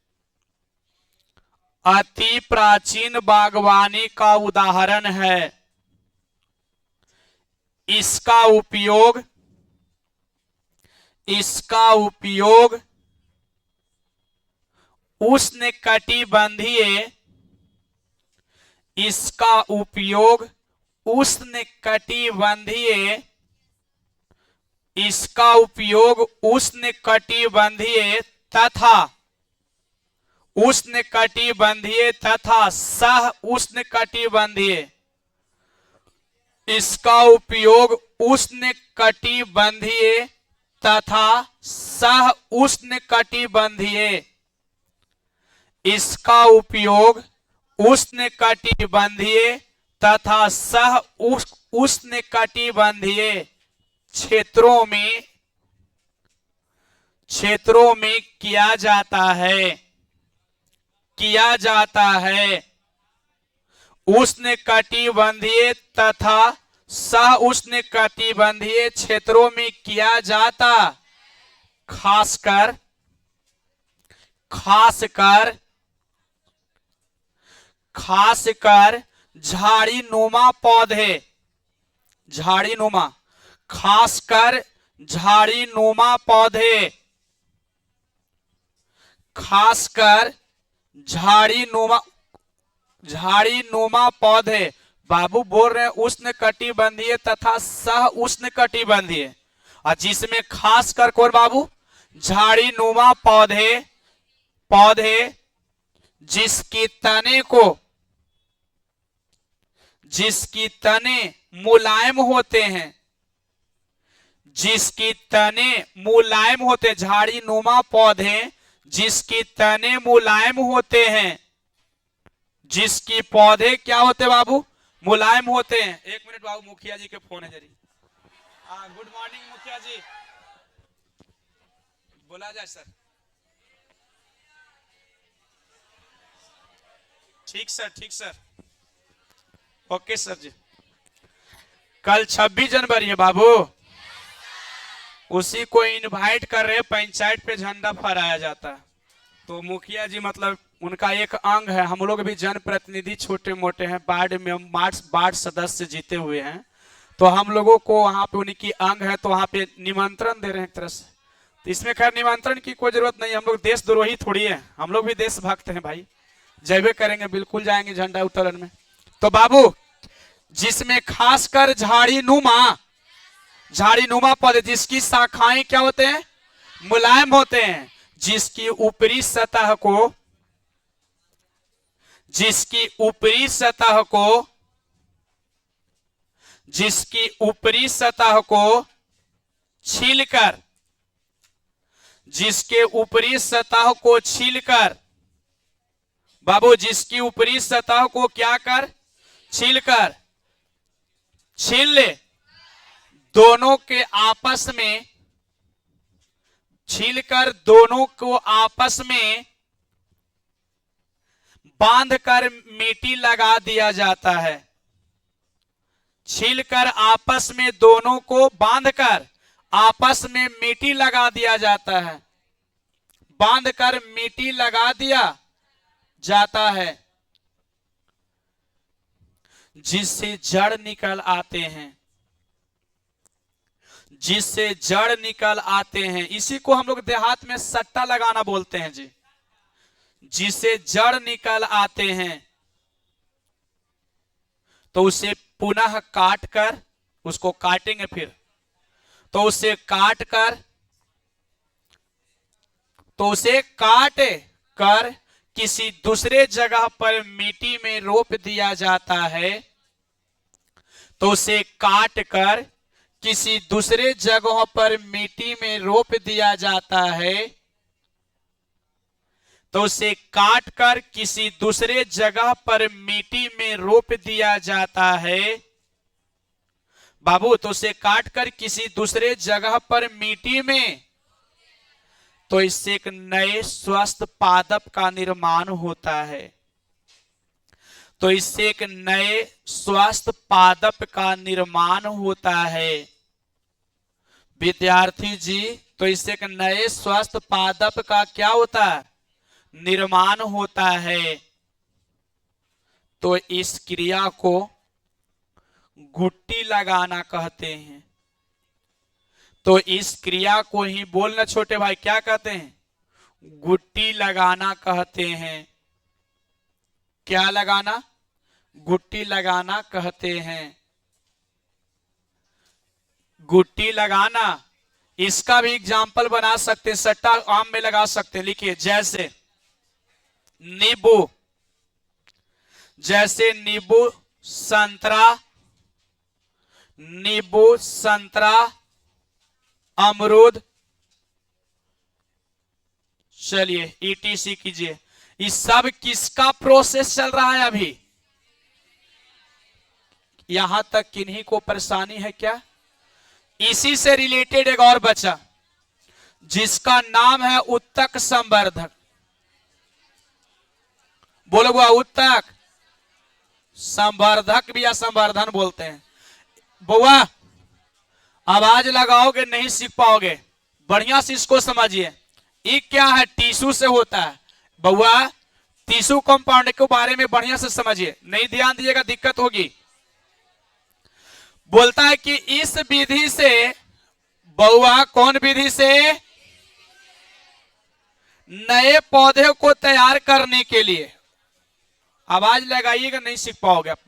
अति प्राचीन बागवानी का उदाहरण है। इसका उपयोग उष्णकटिबंधीय तथा सह उष्णकटिबंधीय इसका उपयोग उष्णकटिबंधीय तथा सह उष्णकटिबंधीय इसका उपयोग उष्णकटिबंधीय तथा सह उष्णकटिबंधीय क्षेत्रों में किया जाता है। उष्णकटिबंधीय तथा सह उष्णकटिबंधीय क्षेत्रों में किया जाता, खासकर झाड़ीनुमा पौधे, खासकर झाड़ीनुमा पौधे। बाबू बोल रहे हैं उष्णकटिबंधीय तथा सह उष्णकटिबंधीय, और जिसमें खासकर कौन बाबू, झाड़ीनुमा पौधे जिसकी तने मुलायम होते हैं, झाड़ीनुमा पौधे जिसकी तने मुलायम होते हैं, जिसकी पौधे क्या होते बाबू, मुलायम होते हैं। एक मिनट बाबू, मुखिया जी के फोन है जरी। गुड मॉर्निंग मुखिया जी, बोला जाए सर। ठीक सर, ओके सर जी। कल 26 जनवरी है बाबू, उसी को इनवाइट कर रहे, पंचायत पे झंडा फहराया जाता है। तो मुखिया जी मतलब उनका एक अंग है। हम लोग भी जनप्रतिनिधि छोटे मोटे हैं, वार्ड सदस्य जीते हुए हैं, तो हम लोगों को वहां पे उनकी अंग है, तो वहां पे निमंत्रण दे रहे हैं एक तरह से। तो इसमें खैर निमंत्रण की कोई जरूरत नहीं, हम लोग देशद्रोही थोड़ी है, हम लोग भी देशभक्त हैं भाई, जयबे करेंगे, बिल्कुल जाएंगे झंडा उत्तोलन में। तो बाबू जिसमें खासकर झाड़ीनुमा पौधे जिसकी शाखाएं क्या होते हैं, मुलायम होते हैं, जिसकी ऊपरी सतह को छीलकर बाबू, जिसकी ऊपरी सतह को क्या कर, छील ले, दोनों को आपस में बांधकर मिट्टी लगा दिया जाता है। छीलकर आपस में दोनों को बांधकर आपस में मिट्टी लगा दिया जाता है, बांध कर मिट्टी लगा दिया जाता है, जिससे जड़ निकल आते हैं, जिससे जड़ निकल आते हैं। इसी को हम लोग देहात में सट्टा लगाना बोलते हैं जी। जिससे जड़ निकल आते हैं तो उसे पुनः काट कर, उसको काटेंगे फिर, तो उसे काट कर, तो उसे काट कर किसी दूसरे जगह पर मिट्टी में रोप दिया जाता है, तो उसे काट कर किसी दूसरे जगह पर मिट्टी में रोप दिया जाता है, तो उसे काट कर किसी दूसरे जगह पर मिट्टी में रोप दिया जाता है। बाबू, तो उसे काट कर किसी दूसरे जगह पर मिट्टी में, तो इससे एक नए स्वस्थ पादप का निर्माण होता है। तो इससे एक नए स्वस्थ पादप का निर्माण होता है विद्यार्थी जी। तो इससे एक नए स्वस्थ पादप का क्या होता है? निर्माण होता है। तो इस क्रिया को गुट्टी लगाना कहते हैं। तो इस क्रिया को ही बोलना छोटे भाई क्या कहते हैं? गुट्टी लगाना कहते हैं। क्या लगाना? गुट्टी लगाना कहते हैं। गुट्टी लगाना, इसका भी एग्जाम्पल बना सकते हैं, सट्टा आम में लगा सकते हैं। लिखिए, जैसे नींबू, जैसे नींबू संतरा, नींबू संतरा अमरूद, चलिए ईटीसी कीजिए। ये सब किसका प्रोसेस चल रहा है अभी? यहां तक किन्हीं को परेशानी है क्या? इसी से रिलेटेड एक और बचा जिसका नाम है उत्तक संवर्धक। बोलो बुआ, उत्तक संवर्धक भी या संवर्धन बोलते हैं। बुआ आवाज लगाओगे नहीं सीख पाओगे, बढ़िया से इसको समझिए। ये क्या है? टिश्यू से होता है। बुआ टिश्यू कंपाउंड के बारे में बढ़िया से समझिए, नहीं ध्यान दिएगा दिक्कत होगी। बोलता है कि इस विधि से, बउआ कौन विधि से? नए पौधे को तैयार करने के लिए। आवाज लगाइएगा नहीं सीख पाओगे आप।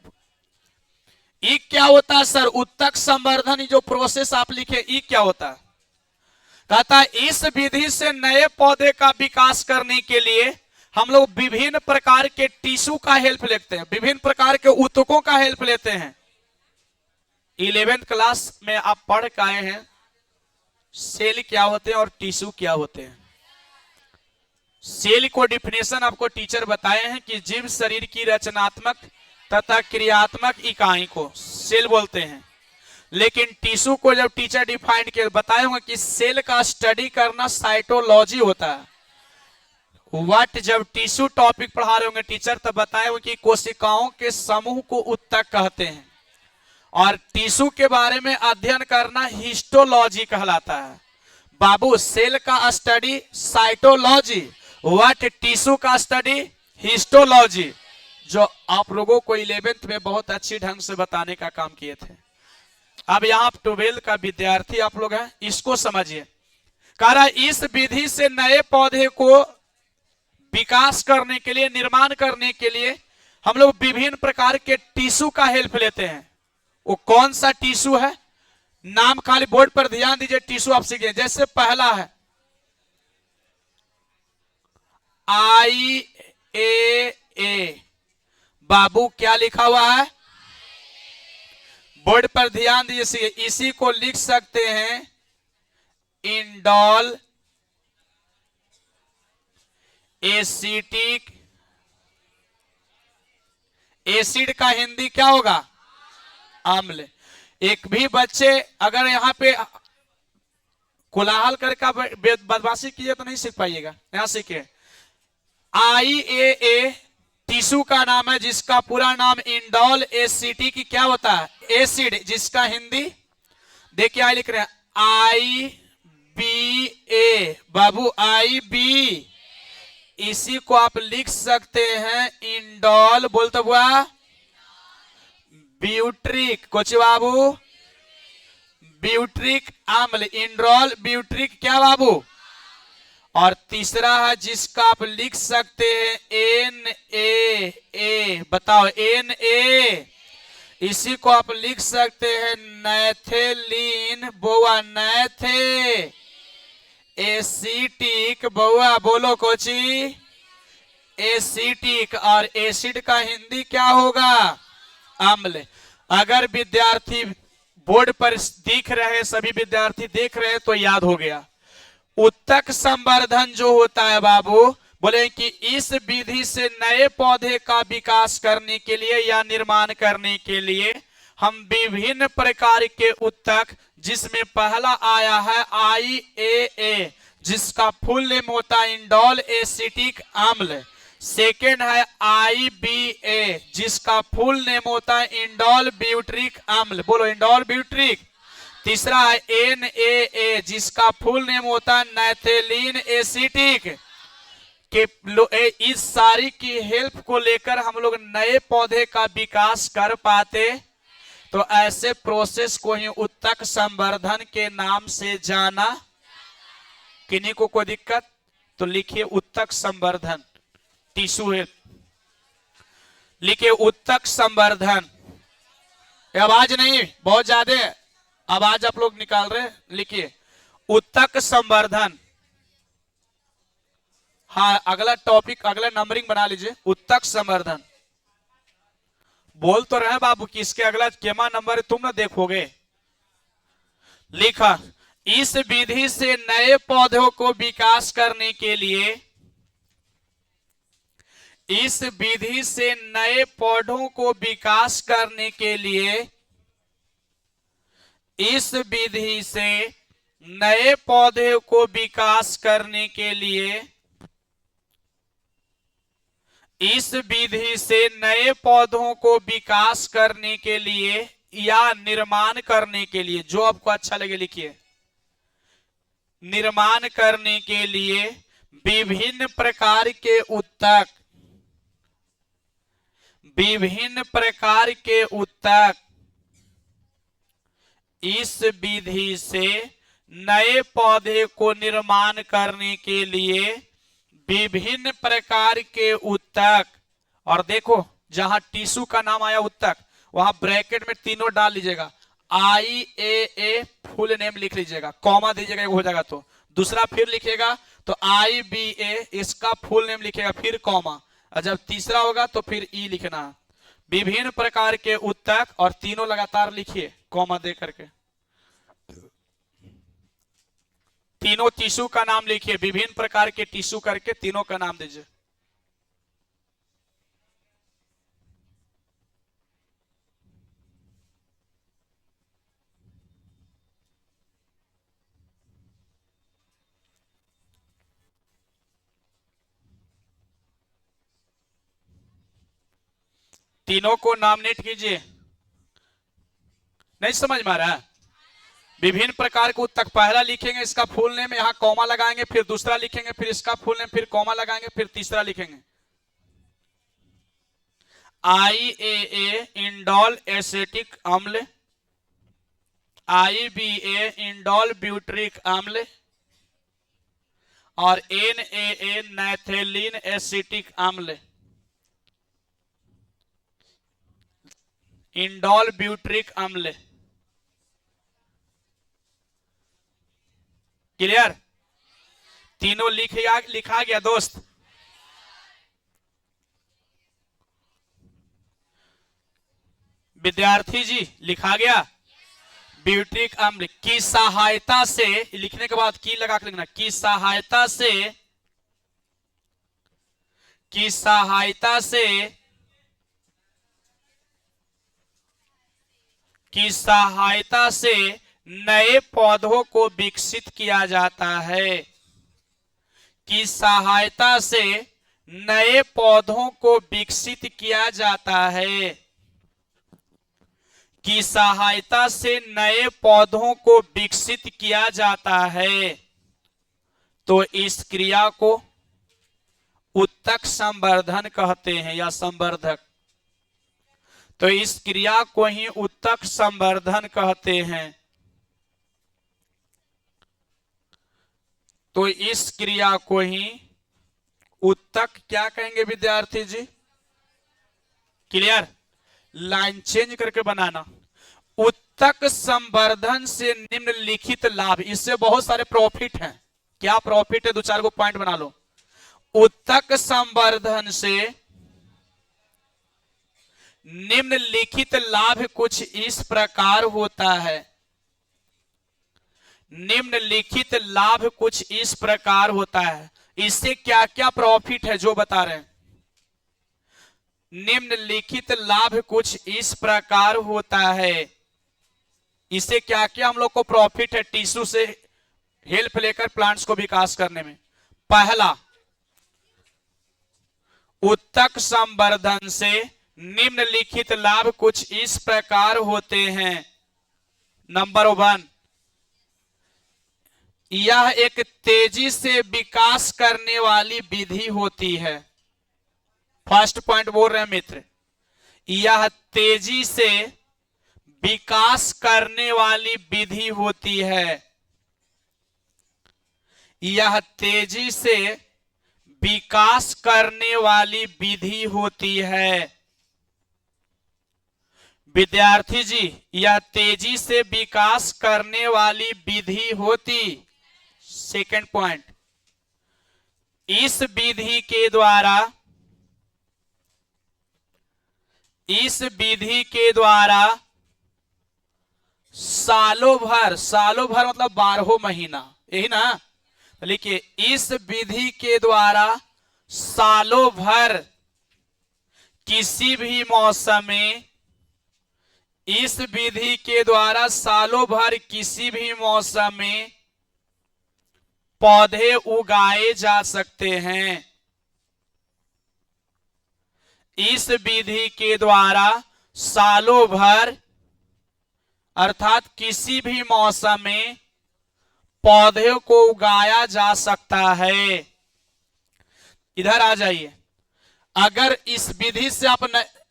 ये क्या होता है सर? उत्तक संवर्धन जो प्रोसेस आप लिखे, ये क्या होता है? कहता है इस विधि से नए पौधे का विकास करने के लिए हम लोग विभिन्न प्रकार के टिश्यू का हेल्प लेते हैं, विभिन्न प्रकार के ऊतकों का हेल्प लेते हैं। 11th क्लास में आप पढ़ के आए हैं सेल क्या होते हैं और टिश्यू क्या होते हैं। सेल को डिफिनेशन आपको टीचर बताए हैं कि जीव शरीर की रचनात्मक तथा क्रियात्मक इकाई को सेल बोलते हैं। लेकिन टिश्यू को जब टीचर डिफाइन किया बताए होंगे कि सेल का स्टडी करना साइटोलॉजी होता है। व्हाट जब टिश्यू टॉपिक पढ़ा रहे होंगे टीचर तब बताए होंगे कि कोशिकाओं के समूह को उत्तक कहते हैं और टिश्यू के बारे में अध्ययन करना हिस्टोलॉजी कहलाता है। बाबू सेल का स्टडी साइटोलॉजी, व्हाट टिश्यू का स्टडी हिस्टोलॉजी, जो आप लोगों को 11th में बहुत अच्छी ढंग से बताने का काम किए थे। अब यहाँ 12th का विद्यार्थी आप लोग हैं, इसको समझिए। कह रहा इस विधि से नए पौधे को विकास करने के लिए, निर्माण करने के लिए हम लोग विभिन्न प्रकार के टिश्यू का हेल्प लेते हैं। वो कौन सा टिश्यू है? नाम खाली बोर्ड पर ध्यान दीजिए, टिश्यू आप सीखिए। जैसे पहला है IAA, बाबू क्या लिखा हुआ है? बोर्ड पर ध्यान दीजिए, इसी को लिख सकते हैं इंडोल एसिटिक एसिड का हिंदी क्या होगा? अम्ल। एक भी बच्चे अगर यहाँ पे कोलाहल करके बदमाशी कीजिए तो नहीं सीख पाइएगा। यहां सीखिए IAA टिश्यू का नाम है जिसका पूरा नाम इंडोल एसिटिक क्या होता है? एसिड, जिसका हिंदी देखिए आई लिख रहे हैं IBA बाबू, IB, इसी को आप लिख सकते हैं इंडोल, बोलते हुआ ब्यूट्रिक, कुछ बाबू ब्यूट्रिक अम्ल, इंडोल ब्यूट्रिक क्या बाबू। और तीसरा है जिसका आप लिख सकते हैं NaA, बताओ Na, इसी को आप लिख सकते हैं नैथेलीन, बोआ नैथे, एसिटिक, बउआ बोलो कोची, एसिटिक। और एसिड का हिंदी क्या होगा, अम्ल। अगर विद्यार्थी बोर्ड पर दिख रहे, सभी विद्यार्थी देख रहे तो याद हो गया। उत्तक संवर्धन जो होता है बाबू, बोले कि इस विधि से नए पौधे का विकास करने के लिए या निर्माण करने के लिए हम विभिन्न प्रकार के उत्तक, जिसमें पहला आया है IAA, जिसका फुल नेम होता है इंडोल एसिटिक अम्ल। सेकेंड है IBA, जिसका फुल नेम होता है इंडोल ब्यूट्रिक अम्ल, बोलो इंडोल ब्यूट्रिक। तीसरा है NaA, जिसका फुल नेम होता है नैथेलीन एसिटिक। के इस सारी की हेल्प को लेकर हम लोग नए पौधे का विकास कर पाते। तो ऐसे प्रोसेस को ही उत्तक संवर्धन के नाम से जाना। किन्हीं को कोई दिक्कत तो लिखिए उत्तक संवर्धन, टिश्यू हेल्प लिखिए उत्तक संवर्धन। आवाज नहीं, बहुत ज्यादा आवाज आप लोग निकाल रहे, लिखिए उत्तक संवर्धन। हाँ, अगला टॉपिक, अगला नंबरिंग बना लीजिए, उत्तक संवर्धन। बोल तो रहे बाबू कि इसके अगला केमा नंबर है, तुम ना देखोगे। लिखा, इस विधि से नए पौधों को विकास करने के लिए, इस विधि से नए पौधों को विकास करने के लिए, इस विधि से नए पौधे को विकास करने के लिए, इस विधि से नए पौधों को विकास करने के लिए या निर्माण करने के लिए, जो आपको अच्छा लगे लिखिए, निर्माण करने के लिए विभिन्न प्रकार के उत्तक, विभिन्न प्रकार के उत्तक, इस विधि से नए पौधे को निर्माण करने के लिए विभिन्न प्रकार के उत्तक। और देखो जहां टिश्यू का नाम आया उत्तक, वहां ब्रैकेट में तीनों डाल लीजिएगा, IAA फुल नेम लिख लीजिएगा, कॉमा दीजिएगा, हो जाएगा। तो दूसरा फिर लिखेगा तो IBA, इसका फुल नेम लिखेगा, फिर कॉमा, और जब तीसरा होगा तो फिर E लिखना। विभिन्न प्रकार के उत्तक, और तीनों लगातार लिखिए कॉमा दे करके, तीनों टिश्यू का नाम लिखिए, विभिन्न प्रकार के टिश्यू करके तीनों का नाम दीजिए। तीनों को नॉमिनेट कीजिए। नहीं समझ में आ रहा है? विभिन्न प्रकार के उत्तक, पहला लिखेंगे इसका फुल नेम, यहां कॉमा लगाएंगे, फिर दूसरा लिखेंगे, फिर इसका फुल नेम, फिर कॉमा लगाएंगे, फिर तीसरा लिखेंगे। IAA इंडोल एसिटिक अम्ल, IBA इंडोल ब्यूट्रिक अम्ल, और NaA नैथेलीन एसिटिक अम्ल, इंडोल ब्यूट्रिक अम्ल। क्लियर? तीनों लिखा गया दोस्त। विद्यार्थी जी लिखा गया। ब्यूट्रिक अम्ल की सहायता से, लिखने के बाद की लगा के लिखना, की सहायता से, की सहायता से, की सहायता से नए पौधों को विकसित किया जाता है। की सहायता से नए पौधों को विकसित किया जाता है। की सहायता से नए पौधों को विकसित किया जाता है तो इस क्रिया को उत्तक संवर्धन कहते हैं या संवर्धक। तो इस क्रिया को ही उत्तक संवर्धन कहते हैं। तो इस क्रिया को ही उत्तक क्या कहेंगे विद्यार्थी जी? क्लियर? लाइन चेंज करके बनाना। उत्तक संवर्धन से निम्नलिखित लाभ, इससे बहुत सारे प्रॉफिट हैं। क्या प्रॉफिट है? दो चार को पॉइंट बना लो। उत्तक संवर्धन से निम्नलिखित लाभ कुछ इस प्रकार होता है। निम्नलिखित लाभ कुछ इस प्रकार होता है। इससे क्या क्या प्रॉफिट है जो बता रहे हैं। निम्नलिखित लाभ कुछ इस प्रकार होता है। इससे क्या क्या हम लोग को प्रॉफिट है टिश्यू से हेल्प लेकर प्लांट्स को विकास करने में। पहला, उत्तक संवर्धन से निम्नलिखित लाभ कुछ इस प्रकार होते हैं। नंबर 1, यह एक तेजी से विकास करने वाली विधि होती है। फर्स्ट पॉइंट बोल रहे हैं मित्र, यह तेजी से विकास करने वाली विधि होती है। यह तेजी से विकास करने वाली विधि होती है। विद्यार्थी जी, यह तेजी से विकास करने वाली विधि होती। सेकंड पॉइंट, इस विधि के द्वारा सालों भर मतलब 12 महीना, यही ना? लिखिए, इस विधि के द्वारा सालों भर किसी भी मौसम में, इस विधि के द्वारा सालों भर किसी भी मौसम में पौधे उगाए जा सकते हैं। इस विधि के द्वारा सालों भर अर्थात किसी भी मौसम में पौधे को उगाया जा सकता है। इधर आ जाइए। अगर इस विधि से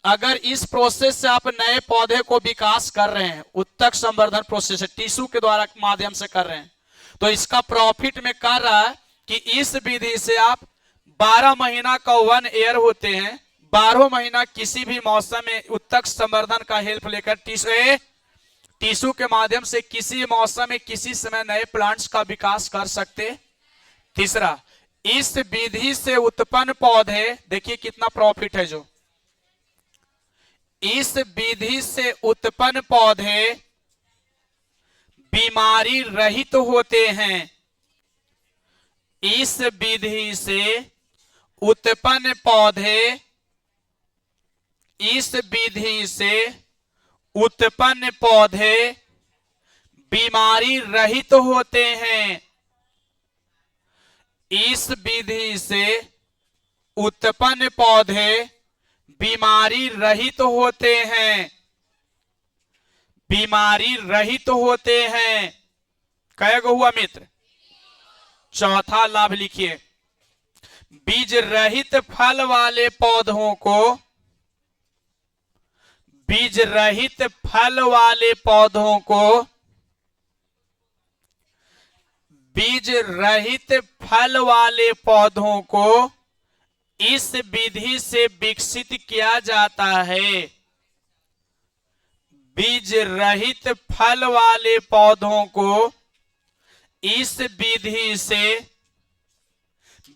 अगर इस प्रोसेस से आप नए पौधे को विकास कर रहे हैं, उत्तक संवर्धन प्रोसेस है, टिश्यू के द्वारा माध्यम से कर रहे हैं, तो इसका प्रॉफिट में कर रहा है कि इस विधि से आप 12 महीना का 1 ईयर होते हैं, 12 महीना किसी भी मौसम में उत्तक संवर्धन का हेल्प लेकर टिश्यू के माध्यम से किसी मौसम में किसी समय नए प्लांट्स का विकास कर सकते। तीसरा, इस विधि से उत्पन्न पौधे, देखिए कितना प्रॉफिट है, जो इस विधि से उत्पन्न पौधे बीमारी रहित होते हैं। इस विधि से उत्पन्न पौधे, इस विधि से उत्पन्न पौधे बीमारी रहित होते हैं। इस विधि से उत्पन्न पौधे बीमारी रहित होते हैं। बीमारी रहित होते हैं। कहेगा हुआ मित्र? चौथा लाभ लिखिए, बीज रहित फल वाले पौधों को, बीज रहित फल वाले पौधों को, बीज रहित फल वाले पौधों को इस विधि से विकसित किया जाता है। बीज रहित फल वाले पौधों को इस विधि से,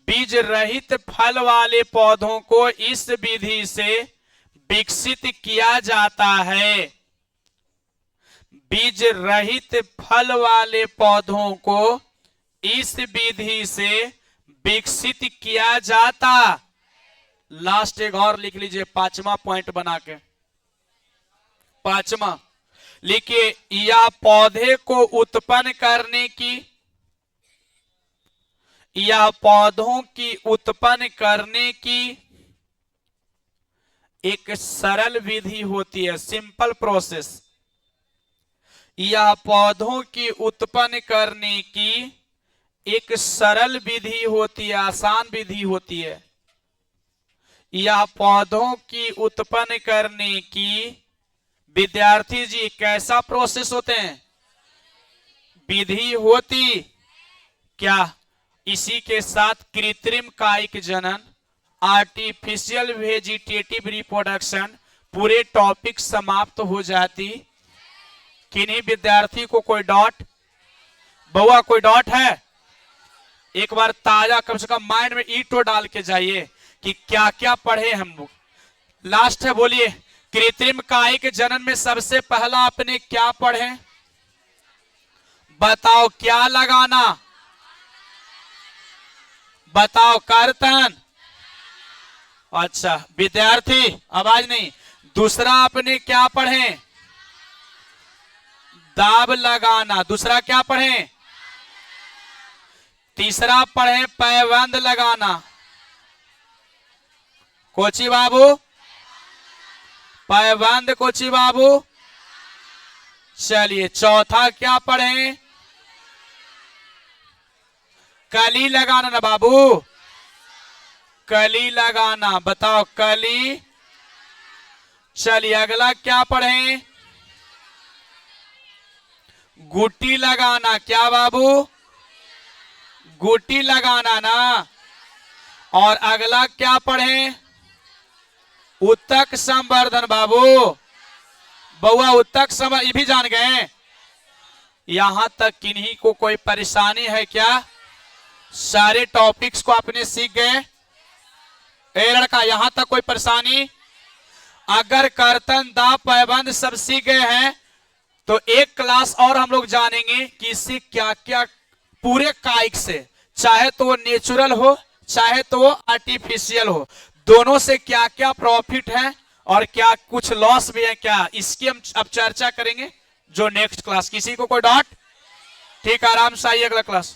बीज रहित फल वाले पौधों को इस विधि से विकसित किया जाता है। बीज रहित फल वाले पौधों को इस विधि से विकसित किया जाता। लास्ट एक और लिख लीजिए, 5वां पॉइंट बना के। 5वां लिखिए, यह पौधे को उत्पन्न करने की, यह पौधों की उत्पन्न करने की एक सरल विधि होती है, सिंपल प्रोसेस। यह पौधों की उत्पन्न करने की एक सरल विधि होती है, आसान विधि होती है। यह पौधों की उत्पन्न करने की, विद्यार्थी जी, कैसा प्रोसेस होते हैं? विधि होती क्या? इसी के साथ कृत्रिम कायिक जनन, आर्टिफिशियल वेजिटेटिव रिप्रोडक्शन, पूरे टॉपिक समाप्त हो जाती। किन्हीं विद्यार्थी को कोई डॉट? बउआ कोई डॉट है? एक बार ताजा कम से कम माइंड में ईटो डाल के जाइए कि क्या क्या पढ़े हम लोग। लास्ट है, बोलिए। कृत्रिम कायिक जनन में सबसे पहला आपने क्या पढ़े? बताओ, क्या लगाना? बताओ, कर्तन। अच्छा विद्यार्थी, आवाज नहीं। दूसरा आपने क्या पढ़े? दाब लगाना। दूसरा क्या पढ़े? तीसरा पढ़े पैबंद लगाना। कोची बाबू? पैबंद कोची बाबू। चलिए, चौथा क्या पढ़े? कली लगाना ना बाबू, कली लगाना। बताओ, कली। चलिए, अगला क्या पढ़े? गुटी लगाना। क्या बाबू? गुटी लगाना ना। और अगला क्या पढ़े? उत्तक संवर्धन। बाबू बउआ, उत्तक संवर्धन ये भी जान गए? यहां तक किन्हीं को कोई परेशानी है क्या? सारे टॉपिक्स को आपने सीख गए? ए लड़का, यहां तक कोई परेशानी? अगर कर्तन, दाब, पैबंद सब सीख गए हैं तो एक क्लास और हम लोग जानेंगे कि इससे क्या क्या, पूरे कायिक से, चाहे तो वो नेचुरल हो चाहे तो वो आर्टिफिशियल हो, दोनों से क्या क्या प्रॉफिट है और क्या कुछ लॉस भी है क्या, इसकी हम अब चर्चा करेंगे जो नेक्स्ट क्लास। किसी को कोई डाउट? ठीक, आराम से आइए अगला क्लास।